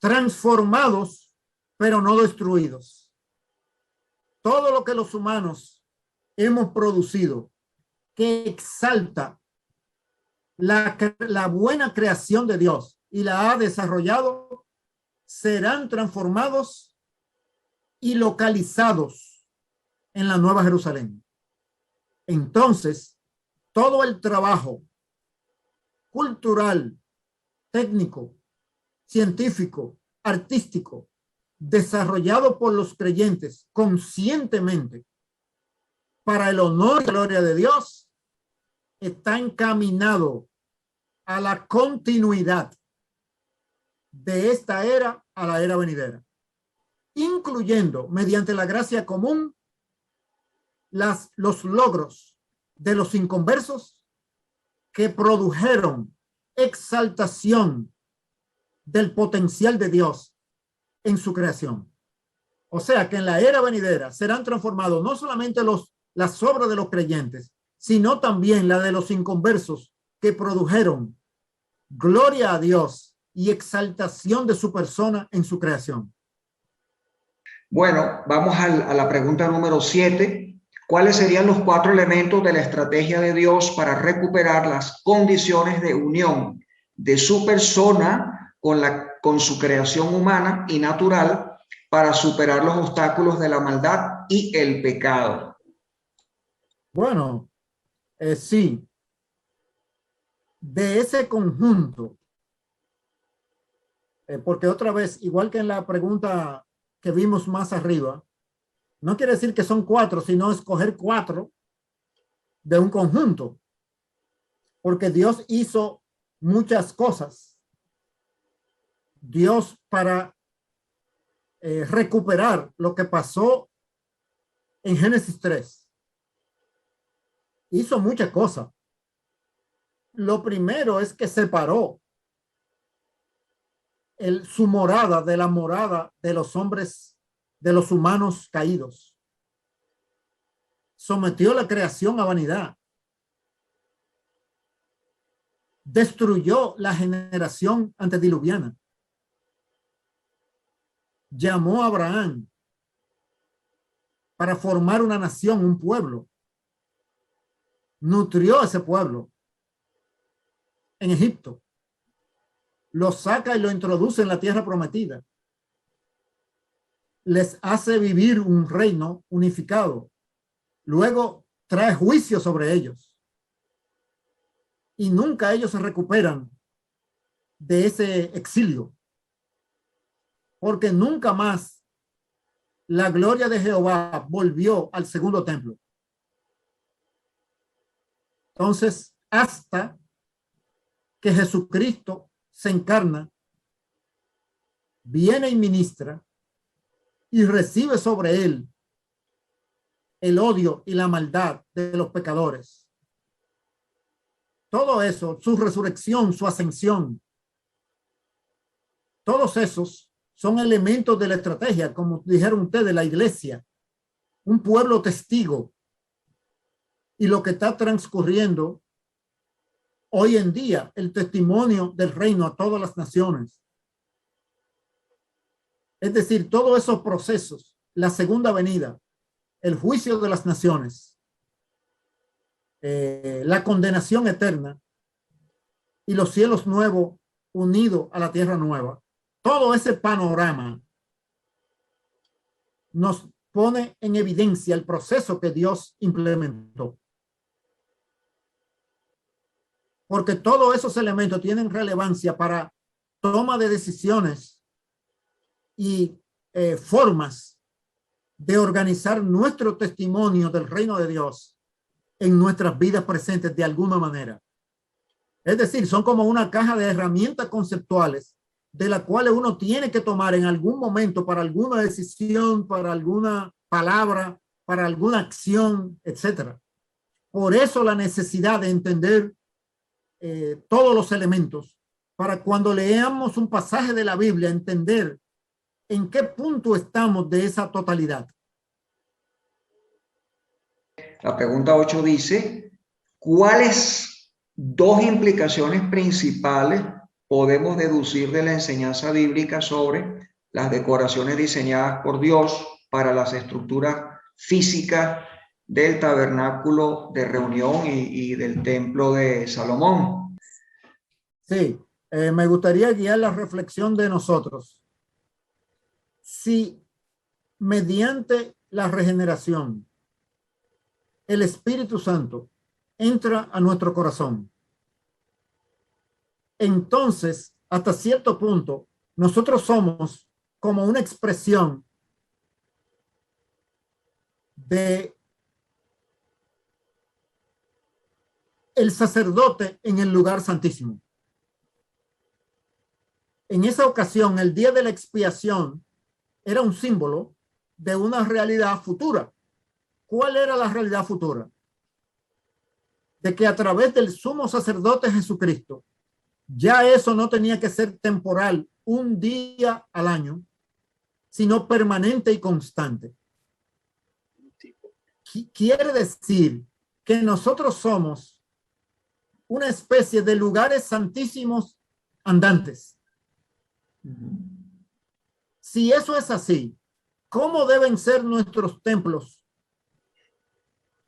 transformados, pero no destruidos. Todo lo que los humanos hemos producido que exalta la buena creación de Dios y la ha desarrollado, serán transformados y localizados en la Nueva Jerusalén. Entonces, todo el trabajo cultural, técnico, científico, artístico, desarrollado por los creyentes conscientemente para el honor y gloria de Dios, está encaminado a la continuidad de esta era a la era venidera, incluyendo mediante la gracia común los logros de los inconversos que produjeron exaltación del potencial de Dios en su creación. O sea que en la era venidera serán transformados no solamente las obras de los creyentes, sino también la de los inconversos que produjeron gloria a Dios y exaltación de su persona en su creación. Bueno, vamos a la pregunta número 7. ¿Cuáles serían los 4 elementos de la estrategia de Dios para recuperar las condiciones de unión de su persona con su creación humana y natural para superar los obstáculos de la maldad y el pecado? Bueno, sí. De ese conjunto, porque otra vez, igual que en la pregunta que vimos más arriba, no quiere decir que son 4, sino escoger 4 de un conjunto, porque Dios hizo muchas cosas. Dios, para recuperar lo que pasó en Génesis 3, hizo muchas cosas. Lo primero es que separó su morada de la morada de los hombres, de los humanos caídos. Sometió la creación a vanidad. Destruyó la generación antediluviana. Llamó a Abraham para formar una nación, un pueblo. Nutrió a ese pueblo en Egipto. Lo saca y lo introduce en la tierra prometida. Les hace vivir un reino unificado. Luego trae juicio sobre ellos. Y nunca ellos se recuperan de ese exilio. Porque nunca más la gloria de Jehová volvió al segundo templo. Entonces, hasta que Jesucristo se encarna, viene y ministra y recibe sobre él el odio y la maldad de los pecadores. Todo eso, su resurrección, su ascensión, todos esos son elementos de la estrategia, como dijeron ustedes, la iglesia, un pueblo testigo, y lo que está transcurriendo hoy en día, el testimonio del reino a todas las naciones. Es decir, todos esos procesos, la segunda venida, el juicio de las naciones, la condenación eterna y los cielos nuevos unidos a la tierra nueva. Todo ese panorama nos pone en evidencia el proceso que Dios implementó. Porque todos esos elementos tienen relevancia para toma de decisiones y formas de organizar nuestro testimonio del reino de Dios en nuestras vidas presentes de alguna manera. Es decir, son como una caja de herramientas conceptuales de las cuales uno tiene que tomar en algún momento para alguna decisión, para alguna palabra, para alguna acción, etcétera. Por eso la necesidad de entender todos los elementos, para cuando leamos un pasaje de la Biblia, entender en qué punto estamos de esa totalidad. La pregunta 8 dice, ¿cuáles dos implicaciones principales podemos deducir de la enseñanza bíblica sobre las decoraciones diseñadas por Dios para las estructuras físicas del tabernáculo de reunión y del templo de Salomón? Sí, me gustaría guiar la reflexión de nosotros. Si mediante la regeneración el Espíritu Santo entra a nuestro corazón, entonces, hasta cierto punto, nosotros somos como una expresión de el sacerdote en el lugar santísimo. En esa ocasión, el día de la expiación era un símbolo de una realidad futura. ¿Cuál era la realidad futura? De que a través del sumo sacerdote Jesucristo, ya eso no tenía que ser temporal, un día al año, sino permanente y constante. Quiere decir que nosotros somos una especie de lugares santísimos andantes. Si eso es así, ¿cómo deben ser nuestros templos,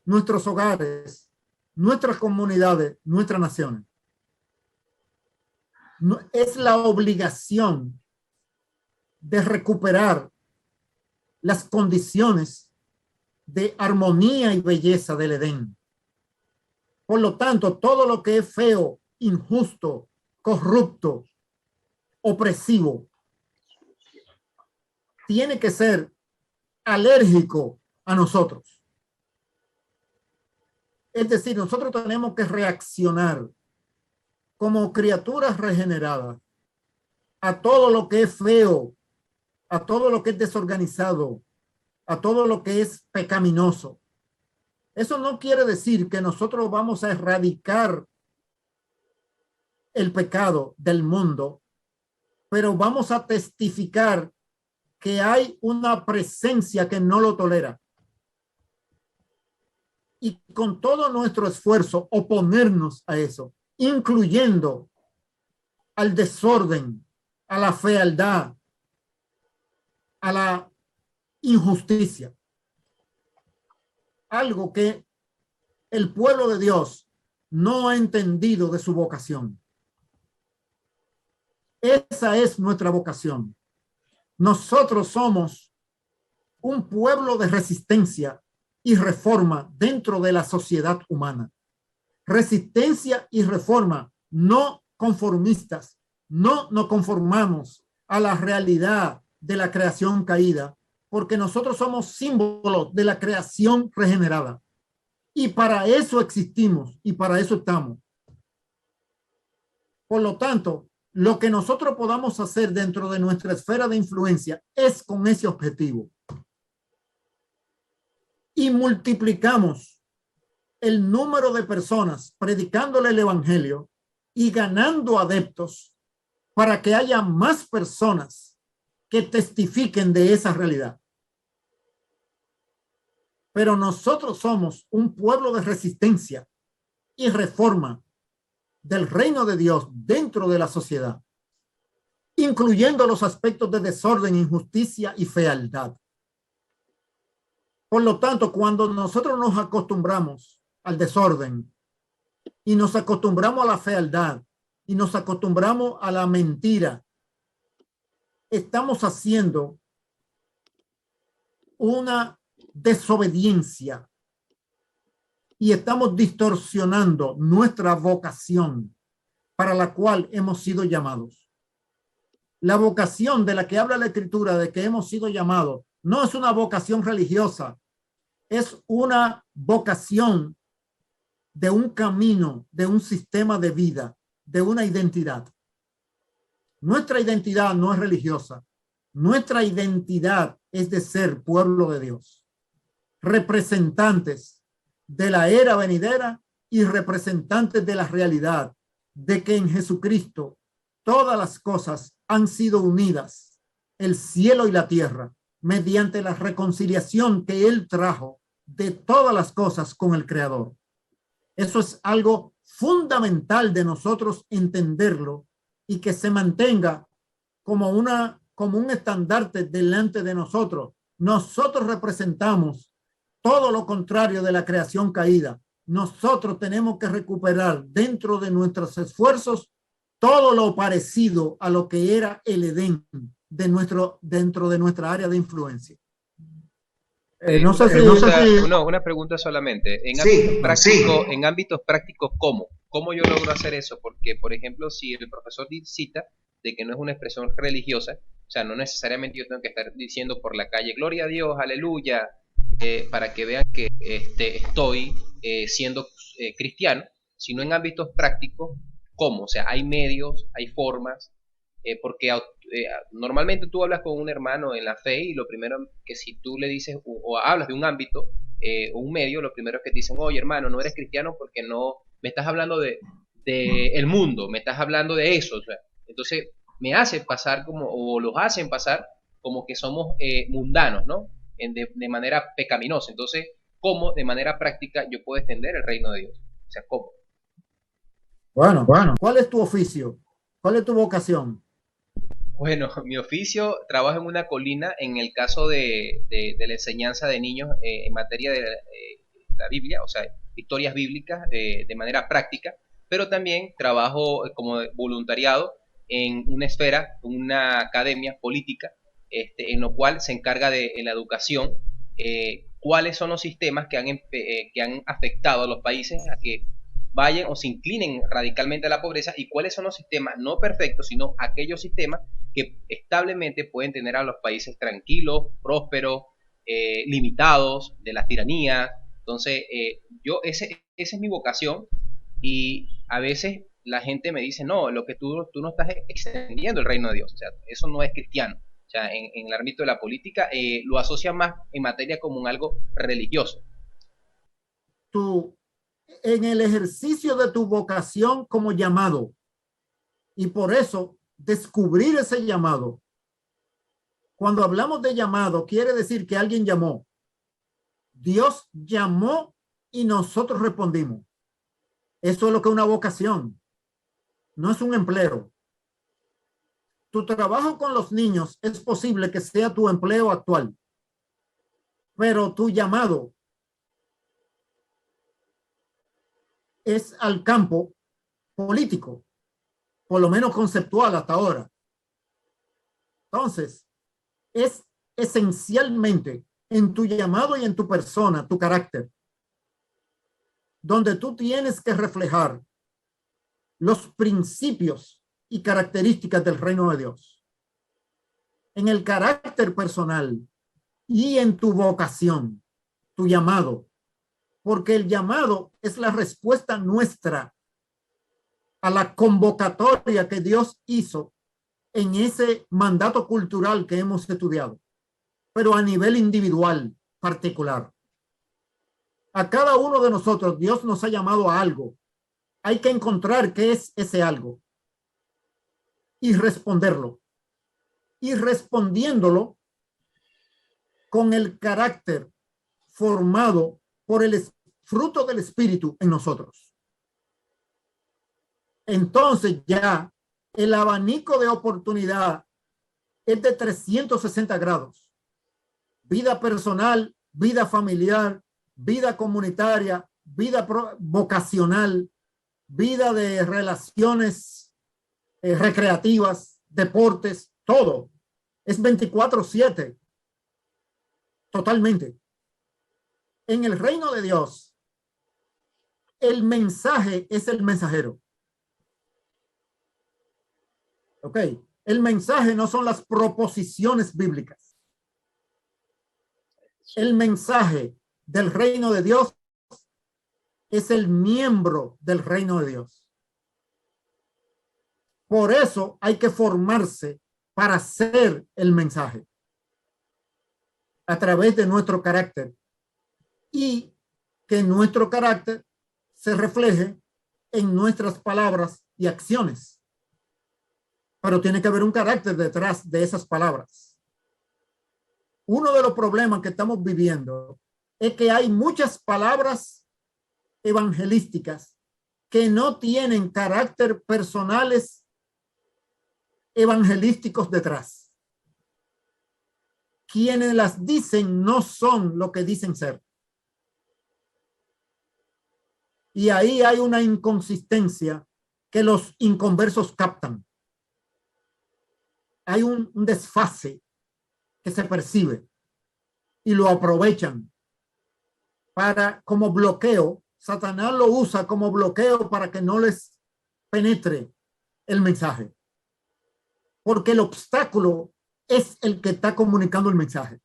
nuestros hogares, nuestras comunidades, nuestras naciones? No, es la obligación de recuperar las condiciones de armonía y belleza del Edén. Por lo tanto, todo lo que es feo, injusto, corrupto, opresivo, tiene que ser alérgico a nosotros. Es decir, nosotros tenemos que reaccionar como criaturas regeneradas a todo lo que es feo, a todo lo que es desorganizado, a todo lo que es pecaminoso. Eso no quiere decir que nosotros vamos a erradicar el pecado del mundo, pero vamos a testificar que hay una presencia que no lo tolera. Y con todo nuestro esfuerzo oponernos a eso, incluyendo al desorden, a la fealdad, a la injusticia. Algo que el pueblo de Dios no ha entendido de su vocación. Esa es nuestra vocación. Nosotros somos un pueblo de resistencia y reforma dentro de la sociedad humana. Resistencia y reforma, no conformistas. No nos conformamos a la realidad de la creación caída, porque nosotros somos símbolos de la creación regenerada. Y para eso existimos y para eso estamos. Por lo tanto, lo que nosotros podamos hacer dentro de nuestra esfera de influencia es con ese objetivo. Y multiplicamos el número de personas predicándole el evangelio y ganando adeptos para que haya más personas que testifiquen de esa realidad. Pero nosotros somos un pueblo de resistencia y reforma del reino de Dios dentro de la sociedad, incluyendo los aspectos de desorden, injusticia y fealdad. Por lo tanto, cuando nosotros nos acostumbramos al desorden y nos acostumbramos a la fealdad y nos acostumbramos a la mentira, estamos haciendo una desobediencia y estamos distorsionando nuestra vocación para la cual hemos sido llamados. La vocación de la que habla la Escritura, de que hemos sido llamados, no es una vocación religiosa, es una vocación de un camino, de un sistema de vida, de una identidad. Nuestra identidad no es religiosa, nuestra identidad es de ser pueblo de Dios, representantes de la era venidera y representantes de la realidad de que en Jesucristo todas las cosas han sido unidas, el cielo y la tierra, mediante la reconciliación que Él trajo de todas las cosas con el Creador. Eso es algo fundamental de nosotros entenderlo y que se mantenga como un estandarte delante de nosotros. Nosotros representamos todo lo contrario de la creación caída. Nosotros tenemos que recuperar dentro de nuestros esfuerzos todo lo parecido a lo que era el Edén dentro de nuestra área de influencia. No sé si... Una pregunta solamente. En ámbitos prácticos, ¿cómo yo logro hacer eso? Porque, por ejemplo, si el profesor cita de que no es una expresión religiosa, o sea, no necesariamente yo tengo que estar diciendo por la calle, gloria a Dios, aleluya, para que vean que estoy siendo cristiano, sino en ámbitos prácticos, ¿cómo? O sea, hay medios, hay formas, porque normalmente tú hablas con un hermano en la fe y lo primero que si tú le dices o hablas de un ámbito o un medio, lo primero es que te dicen, oye hermano, no eres cristiano porque no me estás hablando de el mundo, me estás hablando de eso, o sea, entonces me hace pasar o los hacen pasar como que somos mundanos, ¿no? De manera pecaminosa. Entonces, ¿cómo de manera práctica yo puedo extender el reino de Dios? O sea, ¿cómo? Bueno, ¿cuál es tu oficio? ¿Cuál es tu vocación? Bueno, mi oficio, trabajo en una colina en el caso de la enseñanza de niños en materia de la Biblia, o sea, historias bíblicas de manera práctica, pero también trabajo como voluntariado en una esfera, una academia política, en lo cual se encarga de en la educación, cuáles son los sistemas que han afectado a los países a que vayan o se inclinen radicalmente a la pobreza y cuáles son los sistemas no perfectos, sino aquellos sistemas que establemente pueden tener a los países tranquilos, prósperos, limitados de las tiranías. Entonces, esa es mi vocación y a veces la gente me dice, no, lo que tú no estás extendiendo el reino de Dios, o sea, eso no es cristiano. O sea, en el ámbito de la política lo asocia más en materia como un algo religioso. En el ejercicio de tu vocación como llamado, y por eso descubrir ese llamado. Cuando hablamos de llamado, quiere decir que alguien llamó. Dios llamó y nosotros respondimos. Eso es lo que es una vocación. No es un empleo. Tu trabajo con los niños es posible que sea tu empleo actual, pero tu llamado es al campo político, por lo menos conceptual hasta ahora. Entonces, es esencialmente en tu llamado y en tu persona, tu carácter, donde tú tienes que reflejar los principios y características del reino de Dios. En el carácter personal y en tu vocación, tu llamado, porque el llamado es la respuesta nuestra a la convocatoria que Dios hizo en ese mandato cultural que hemos estudiado, pero a nivel individual particular. A cada uno de nosotros Dios nos ha llamado a algo. Hay que encontrar qué es ese algo y responderlo. Y respondiéndolo con el carácter formado por el fruto del Espíritu en nosotros. Entonces ya el abanico de oportunidad es de 360 grados. Vida personal, vida familiar, vida comunitaria, vida vocacional, vida de relaciones recreativas, deportes, todo. Es 24/7. Totalmente. En el reino de Dios, el mensaje es el mensajero. Ok. El mensaje no son las proposiciones bíblicas. El mensaje del reino de Dios es el miembro del reino de Dios. Por eso hay que formarse para ser el mensaje a través de nuestro carácter y que nuestro carácter se refleje en nuestras palabras y acciones. Pero tiene que haber un carácter detrás de esas palabras. Uno de los problemas que estamos viviendo es que hay muchas palabras evangelísticas que no tienen carácter personales evangelísticos detrás. Quienes las dicen no son lo que dicen ser. Y ahí hay una inconsistencia que los inconversos captan. Hay un desfase que se percibe y lo aprovechan para, como bloqueo. Satanás lo usa como bloqueo para que no les penetre el mensaje, porque el obstáculo es el que está comunicando el mensaje.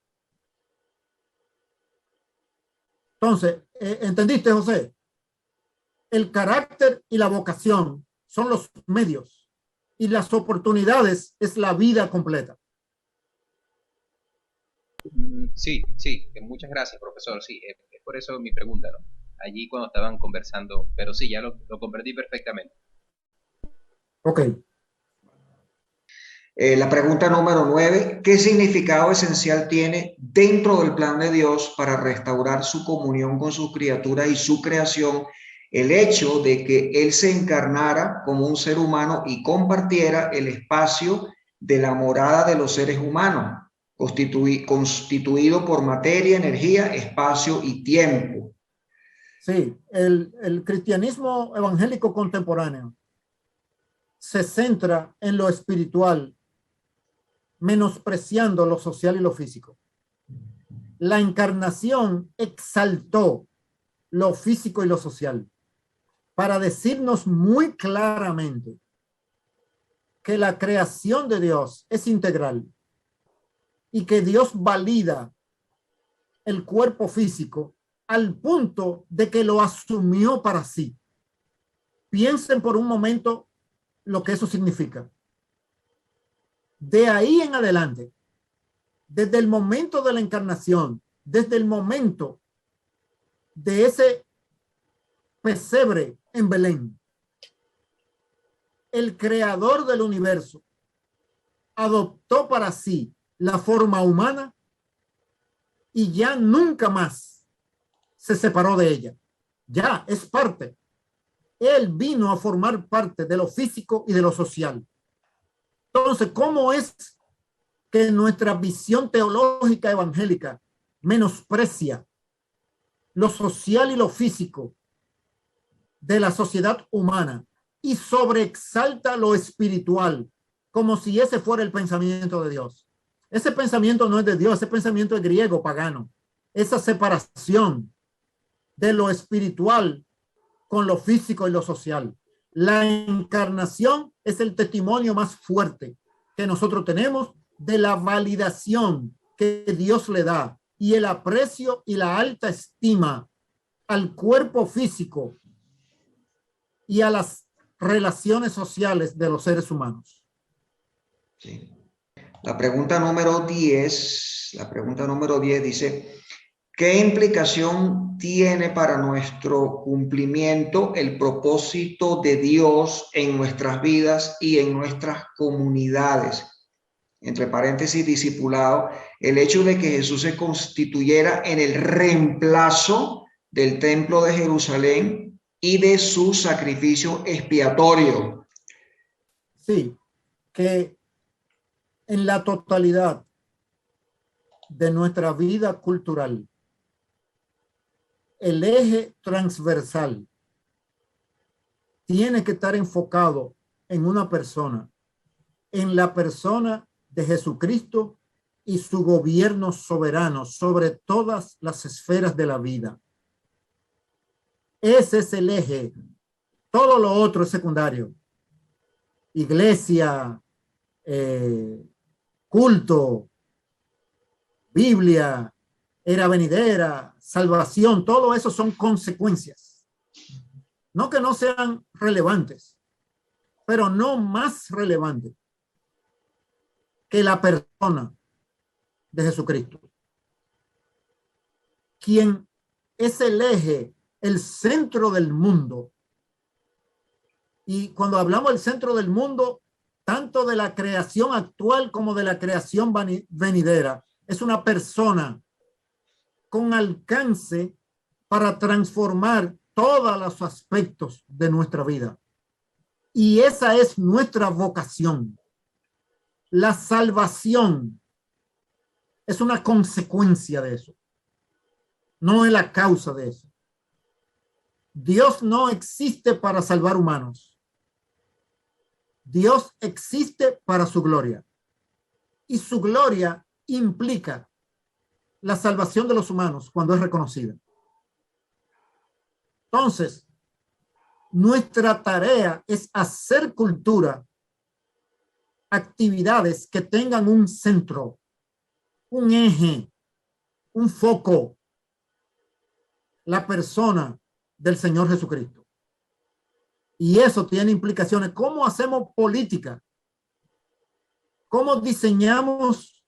Entonces, ¿entendiste, José? El carácter y la vocación son los medios y las oportunidades es la vida completa. Sí, sí, muchas gracias, profesor. Sí, es por eso mi pregunta, ¿no? Allí cuando estaban conversando, pero sí, ya lo comprendí perfectamente. Ok. La pregunta número 9, ¿qué significado esencial tiene dentro del plan de Dios para restaurar su comunión con sus criaturas y su creación el hecho de que Él se encarnara como un ser humano y compartiera el espacio de la morada de los seres humanos, constituido por materia, energía, espacio y tiempo? Sí, el cristianismo evangélico contemporáneo se centra en lo espiritual, menospreciando lo social y lo físico. La encarnación exaltó lo físico y lo social para decirnos muy claramente que la creación de Dios es integral y que Dios valida el cuerpo físico al punto de que lo asumió para sí. Piensen por un momento lo que eso significa. De ahí en adelante, desde el momento de la encarnación, desde el momento de ese pesebre en Belén, el creador del universo adoptó para sí la forma humana y ya nunca más se separó de ella. Ya es parte. Él vino a formar parte de lo físico y de lo social. Entonces, ¿cómo es que nuestra visión teológica evangélica menosprecia lo social y lo físico de la sociedad humana y sobreexalta lo espiritual como si ese fuera el pensamiento de Dios? Ese pensamiento no es de Dios, ese pensamiento es griego, pagano. Esa separación de lo espiritual con lo físico y lo social. La encarnación es el testimonio más fuerte que nosotros tenemos de la validación que Dios le da y el aprecio y la alta estima al cuerpo físico y a las relaciones sociales de los seres humanos. Sí. La pregunta número 10 dice, ¿qué implicación tiene para nuestro cumplimiento el propósito de Dios en nuestras vidas y en nuestras comunidades? Entre paréntesis, discipulado, el hecho de que Jesús se constituyera en el reemplazo del templo de Jerusalén y de su sacrificio expiatorio. Sí, que en la totalidad de nuestra vida cultural, el eje transversal tiene que estar enfocado en una persona, en la persona de Jesucristo y su gobierno soberano sobre todas las esferas de la vida. Ese es el eje. Todo lo otro es secundario. Iglesia, culto, Biblia, era venidera, salvación, todo eso son consecuencias. No que no sean relevantes, pero no más relevantes que la persona de Jesucristo, quien es el eje, el centro del mundo. Y cuando hablamos del centro del mundo, tanto de la creación actual como de la creación venidera, es una persona con alcance para transformar todos los aspectos de nuestra vida. Y esa es nuestra vocación. La salvación es una consecuencia de eso, no es la causa de eso. Dios no existe para salvar humanos. Dios existe para su gloria. Y su gloria implica la salvación de los humanos cuando es reconocida. Entonces, nuestra tarea es hacer cultura, actividades que tengan un centro, un eje, un foco, la persona del Señor Jesucristo. Y eso tiene implicaciones. ¿Cómo hacemos política? ¿Cómo diseñamos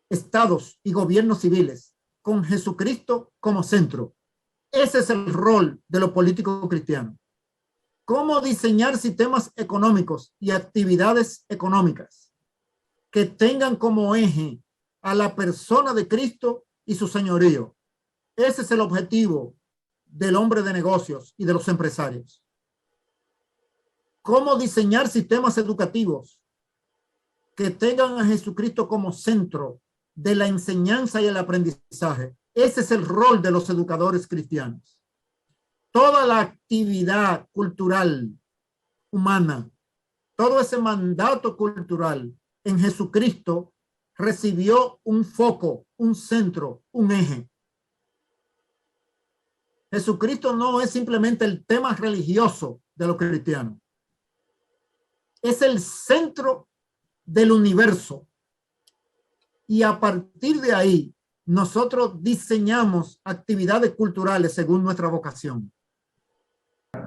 estados y gobiernos civiles con Jesucristo como centro? Ese es el rol de los políticos cristianos. ¿Cómo diseñar sistemas económicos y actividades económicas que tengan como eje a la persona de Cristo y su señorío? Ese es el objetivo del hombre de negocios y de los empresarios. ¿Cómo diseñar sistemas educativos que tengan a Jesucristo como centro de la enseñanza y el aprendizaje? Ese es el rol de los educadores cristianos. Toda la actividad cultural humana, todo ese mandato cultural en Jesucristo recibió un foco, un centro, un eje. Jesucristo no es simplemente el tema religioso de los cristianos. Es el centro del universo. Y a partir de ahí, nosotros diseñamos actividades culturales según nuestra vocación.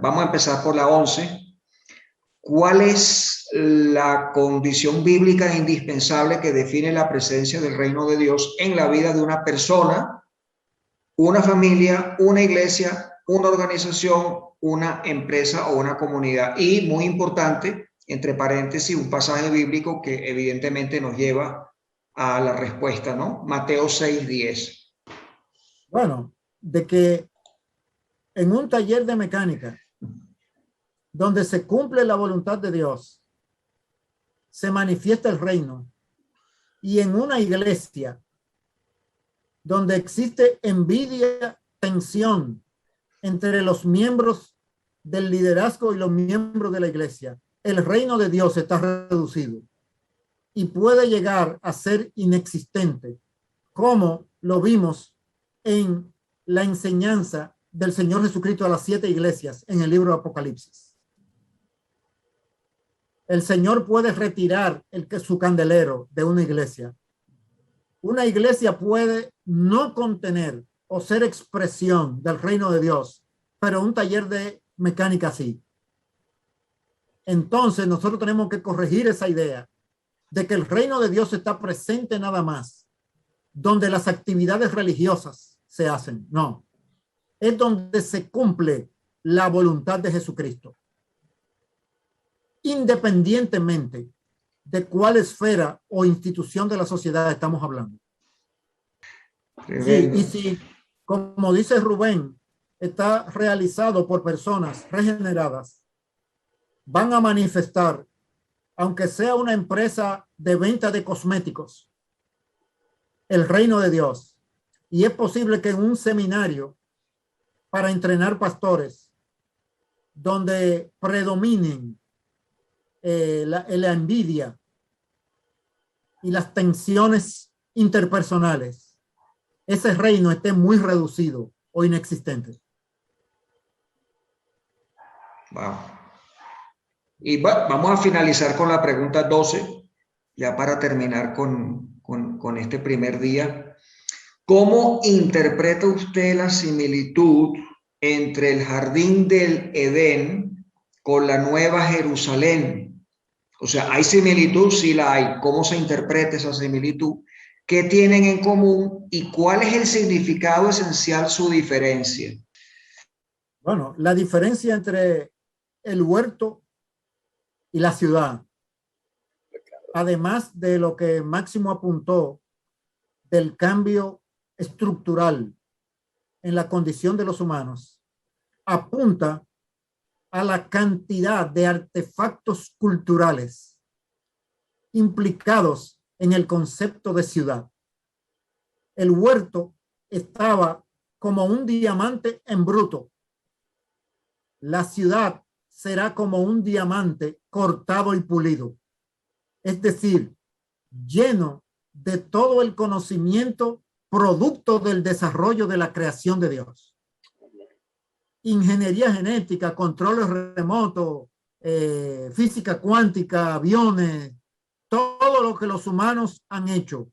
Vamos a empezar por la 11. ¿Cuál es la condición bíblica indispensable que define la presencia del reino de Dios en la vida de una persona, una familia, una iglesia, una organización, una empresa o una comunidad? Y muy importante, entre paréntesis, un pasaje bíblico que evidentemente nos lleva a la respuesta, ¿no? Mateo 6:10. Bueno, de que en un taller de mecánica, donde se cumple la voluntad de Dios, se manifiesta el reino. Y en una iglesia, donde existe envidia, tensión entre los miembros del liderazgo y los miembros de la iglesia, el reino de Dios está reducido y puede llegar a ser inexistente, como lo vimos en la enseñanza del Señor Jesucristo a las 7 iglesias en el libro de Apocalipsis. El Señor puede retirar su candelero de una iglesia. Una iglesia puede no contener o ser expresión del reino de Dios, pero un taller de mecánica sí. Entonces nosotros tenemos que corregir esa idea de que el reino de Dios está presente nada más donde las actividades religiosas se hacen. No, es donde se cumple la voluntad de Jesucristo, independientemente de cuál esfera o institución de la sociedad estamos hablando. Sí, y si, como dice Rubén, está realizado por personas regeneradas, van a manifestar, aunque sea una empresa de venta de cosméticos, el reino de Dios. Y es posible que en un seminario para entrenar pastores, donde predominen la envidia y las tensiones interpersonales, ese reino esté muy reducido o inexistente. Wow. Y vamos a finalizar con la pregunta 12, ya para terminar con este primer día. ¿Cómo interpreta usted la similitud entre el jardín del Edén con la Nueva Jerusalén? O sea, ¿hay similitud? Sí la hay. ¿Cómo se interpreta esa similitud? ¿Qué tienen en común y cuál es el significado esencial, su diferencia? Bueno, la diferencia entre el huerto y la ciudad, además de lo que Máximo apuntó del cambio estructural en la condición de los humanos, apunta a la cantidad de artefactos culturales implicados en el concepto de ciudad. El huerto estaba como un diamante en bruto. La ciudad será como un diamante cortado y pulido, es decir, lleno de todo el conocimiento producto del desarrollo de la creación de Dios. Ingeniería genética, controles remotos, física cuántica, aviones, todo lo que los humanos han hecho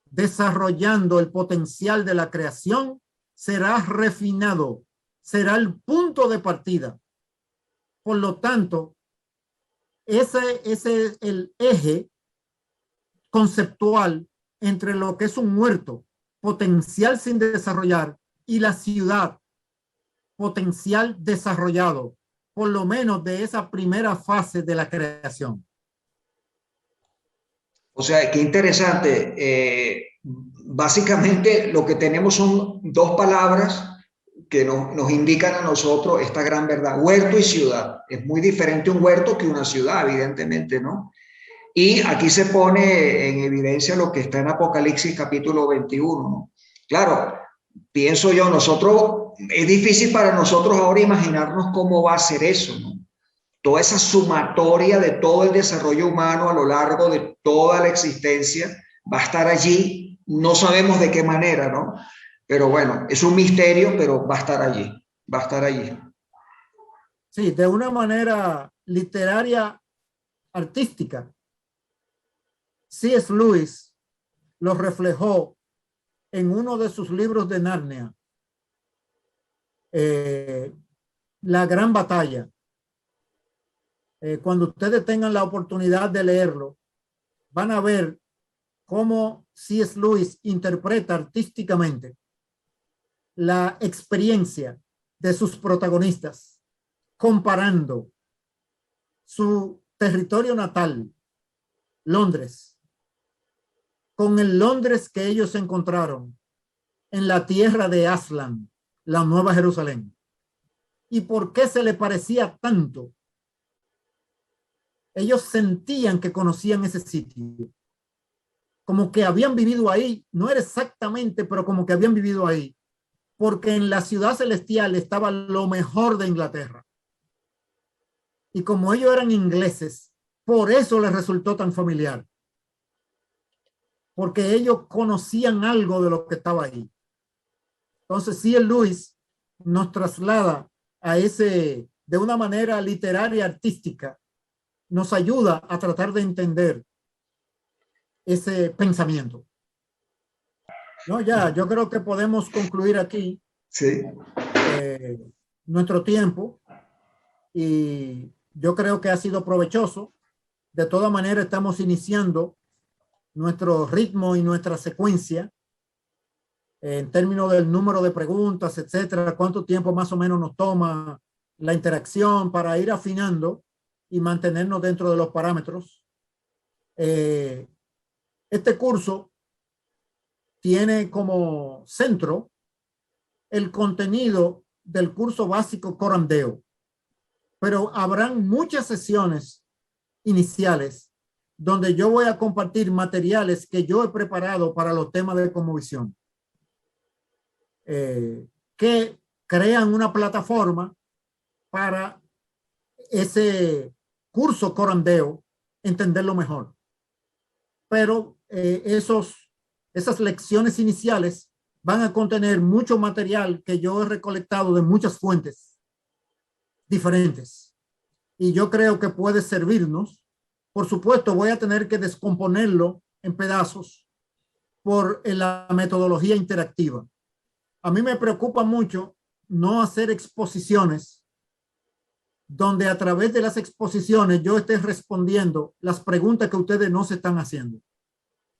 desarrollando el potencial de la creación será refinado, será el punto de partida. Por lo tanto, ese es el eje conceptual entre lo que es un huerto, potencial sin desarrollar, y la ciudad, potencial desarrollado, por lo menos de esa primera fase de la creación. O sea, qué interesante. Básicamente lo que tenemos son dos palabras que nos indican a nosotros esta gran verdad: huerto y ciudad. Es muy diferente un huerto que una ciudad, evidentemente, ¿no? Y aquí se pone en evidencia lo que está en Apocalipsis capítulo 21, ¿no? Claro, pienso yo, es difícil para nosotros ahora imaginarnos cómo va a ser eso, ¿no? Toda esa sumatoria de todo el desarrollo humano a lo largo de toda la existencia va a estar allí. No sabemos de qué manera, ¿no? Pero bueno, es un misterio, pero va a estar allí, va a estar allí. Sí, de una manera literaria, artística. C.S. Lewis lo reflejó en uno de sus libros de Narnia, La Gran Batalla. Cuando ustedes tengan la oportunidad de leerlo, van a ver cómo C.S. Lewis interpreta artísticamente la experiencia de sus protagonistas, comparando su territorio natal, Londres, con el Londres que ellos encontraron en la tierra de Aslan, la Nueva Jerusalén. ¿Y por qué se le parecía tanto? Ellos sentían que conocían ese sitio, como que habían vivido ahí, no era exactamente, pero como que habían vivido ahí, porque en la ciudad celestial estaba lo mejor de Inglaterra. Y como ellos eran ingleses, por eso les resultó tan familiar, porque ellos conocían algo de lo que estaba ahí. Entonces, C.S. Lewis nos traslada a ese, de una manera literaria, artística, nos ayuda a tratar de entender ese pensamiento. No, ya, yo creo que podemos concluir aquí Sí. Nuestro tiempo, y yo creo que ha sido provechoso. De todas maneras, estamos iniciando nuestro ritmo y nuestra secuencia en términos del número de preguntas, etcétera, cuánto tiempo más o menos nos toma la interacción para ir afinando y mantenernos dentro de los parámetros. Este curso tiene como centro el contenido del curso básico Corandeo, pero habrán muchas sesiones iniciales donde yo voy a compartir materiales que yo he preparado para los temas de cosmovisión, que crean una plataforma para ese curso Corandeo entenderlo mejor. Pero esas lecciones iniciales van a contener mucho material que yo he recolectado de muchas fuentes diferentes. Y yo creo que puede servirnos. Por supuesto, voy a tener que descomponerlo en pedazos por la metodología interactiva. A mí me preocupa mucho no hacer exposiciones donde a través de las exposiciones yo esté respondiendo las preguntas que ustedes no se están haciendo.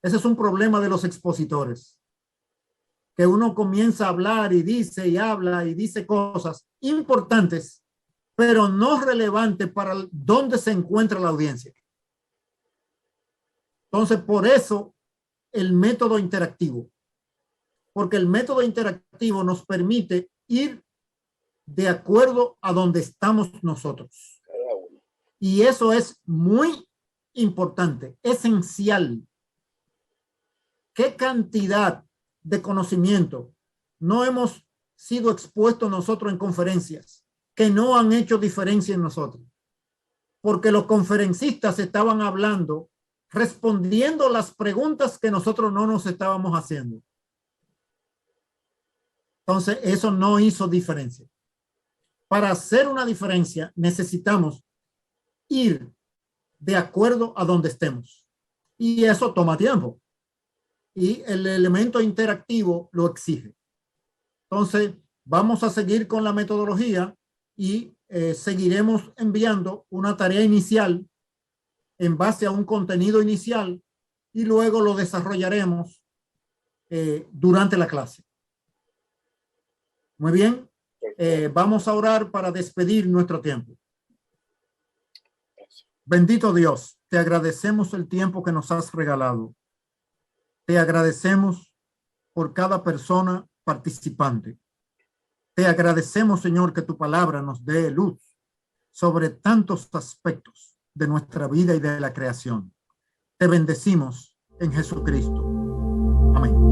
Ese es un problema de los expositores, que uno comienza a hablar y dice y habla y dice cosas importantes, pero no relevantes para dónde se encuentra la audiencia. Entonces, por eso el método interactivo, porque el método interactivo nos permite ir de acuerdo a donde estamos nosotros. Y eso es muy importante, esencial. ¿Qué cantidad de conocimiento no hemos sido expuestos nosotros en conferencias que no han hecho diferencia en nosotros? Porque los conferencistas estaban hablando, respondiendo las preguntas que nosotros no nos estábamos haciendo. Entonces, eso no hizo diferencia. Para hacer una diferencia, necesitamos ir de acuerdo a donde estemos. Y eso toma tiempo. Y el elemento interactivo lo exige. Entonces, vamos a seguir con la metodología y seguiremos enviando una tarea inicial en base a un contenido inicial y luego lo desarrollaremos durante la clase. Muy bien. Vamos a orar para despedir nuestro tiempo. Bendito Dios, te agradecemos el tiempo que nos has regalado. Te agradecemos por cada persona participante. Te agradecemos, Señor, que tu palabra nos dé luz sobre tantos aspectos de nuestra vida y de la creación. Te bendecimos en Jesucristo. Amén.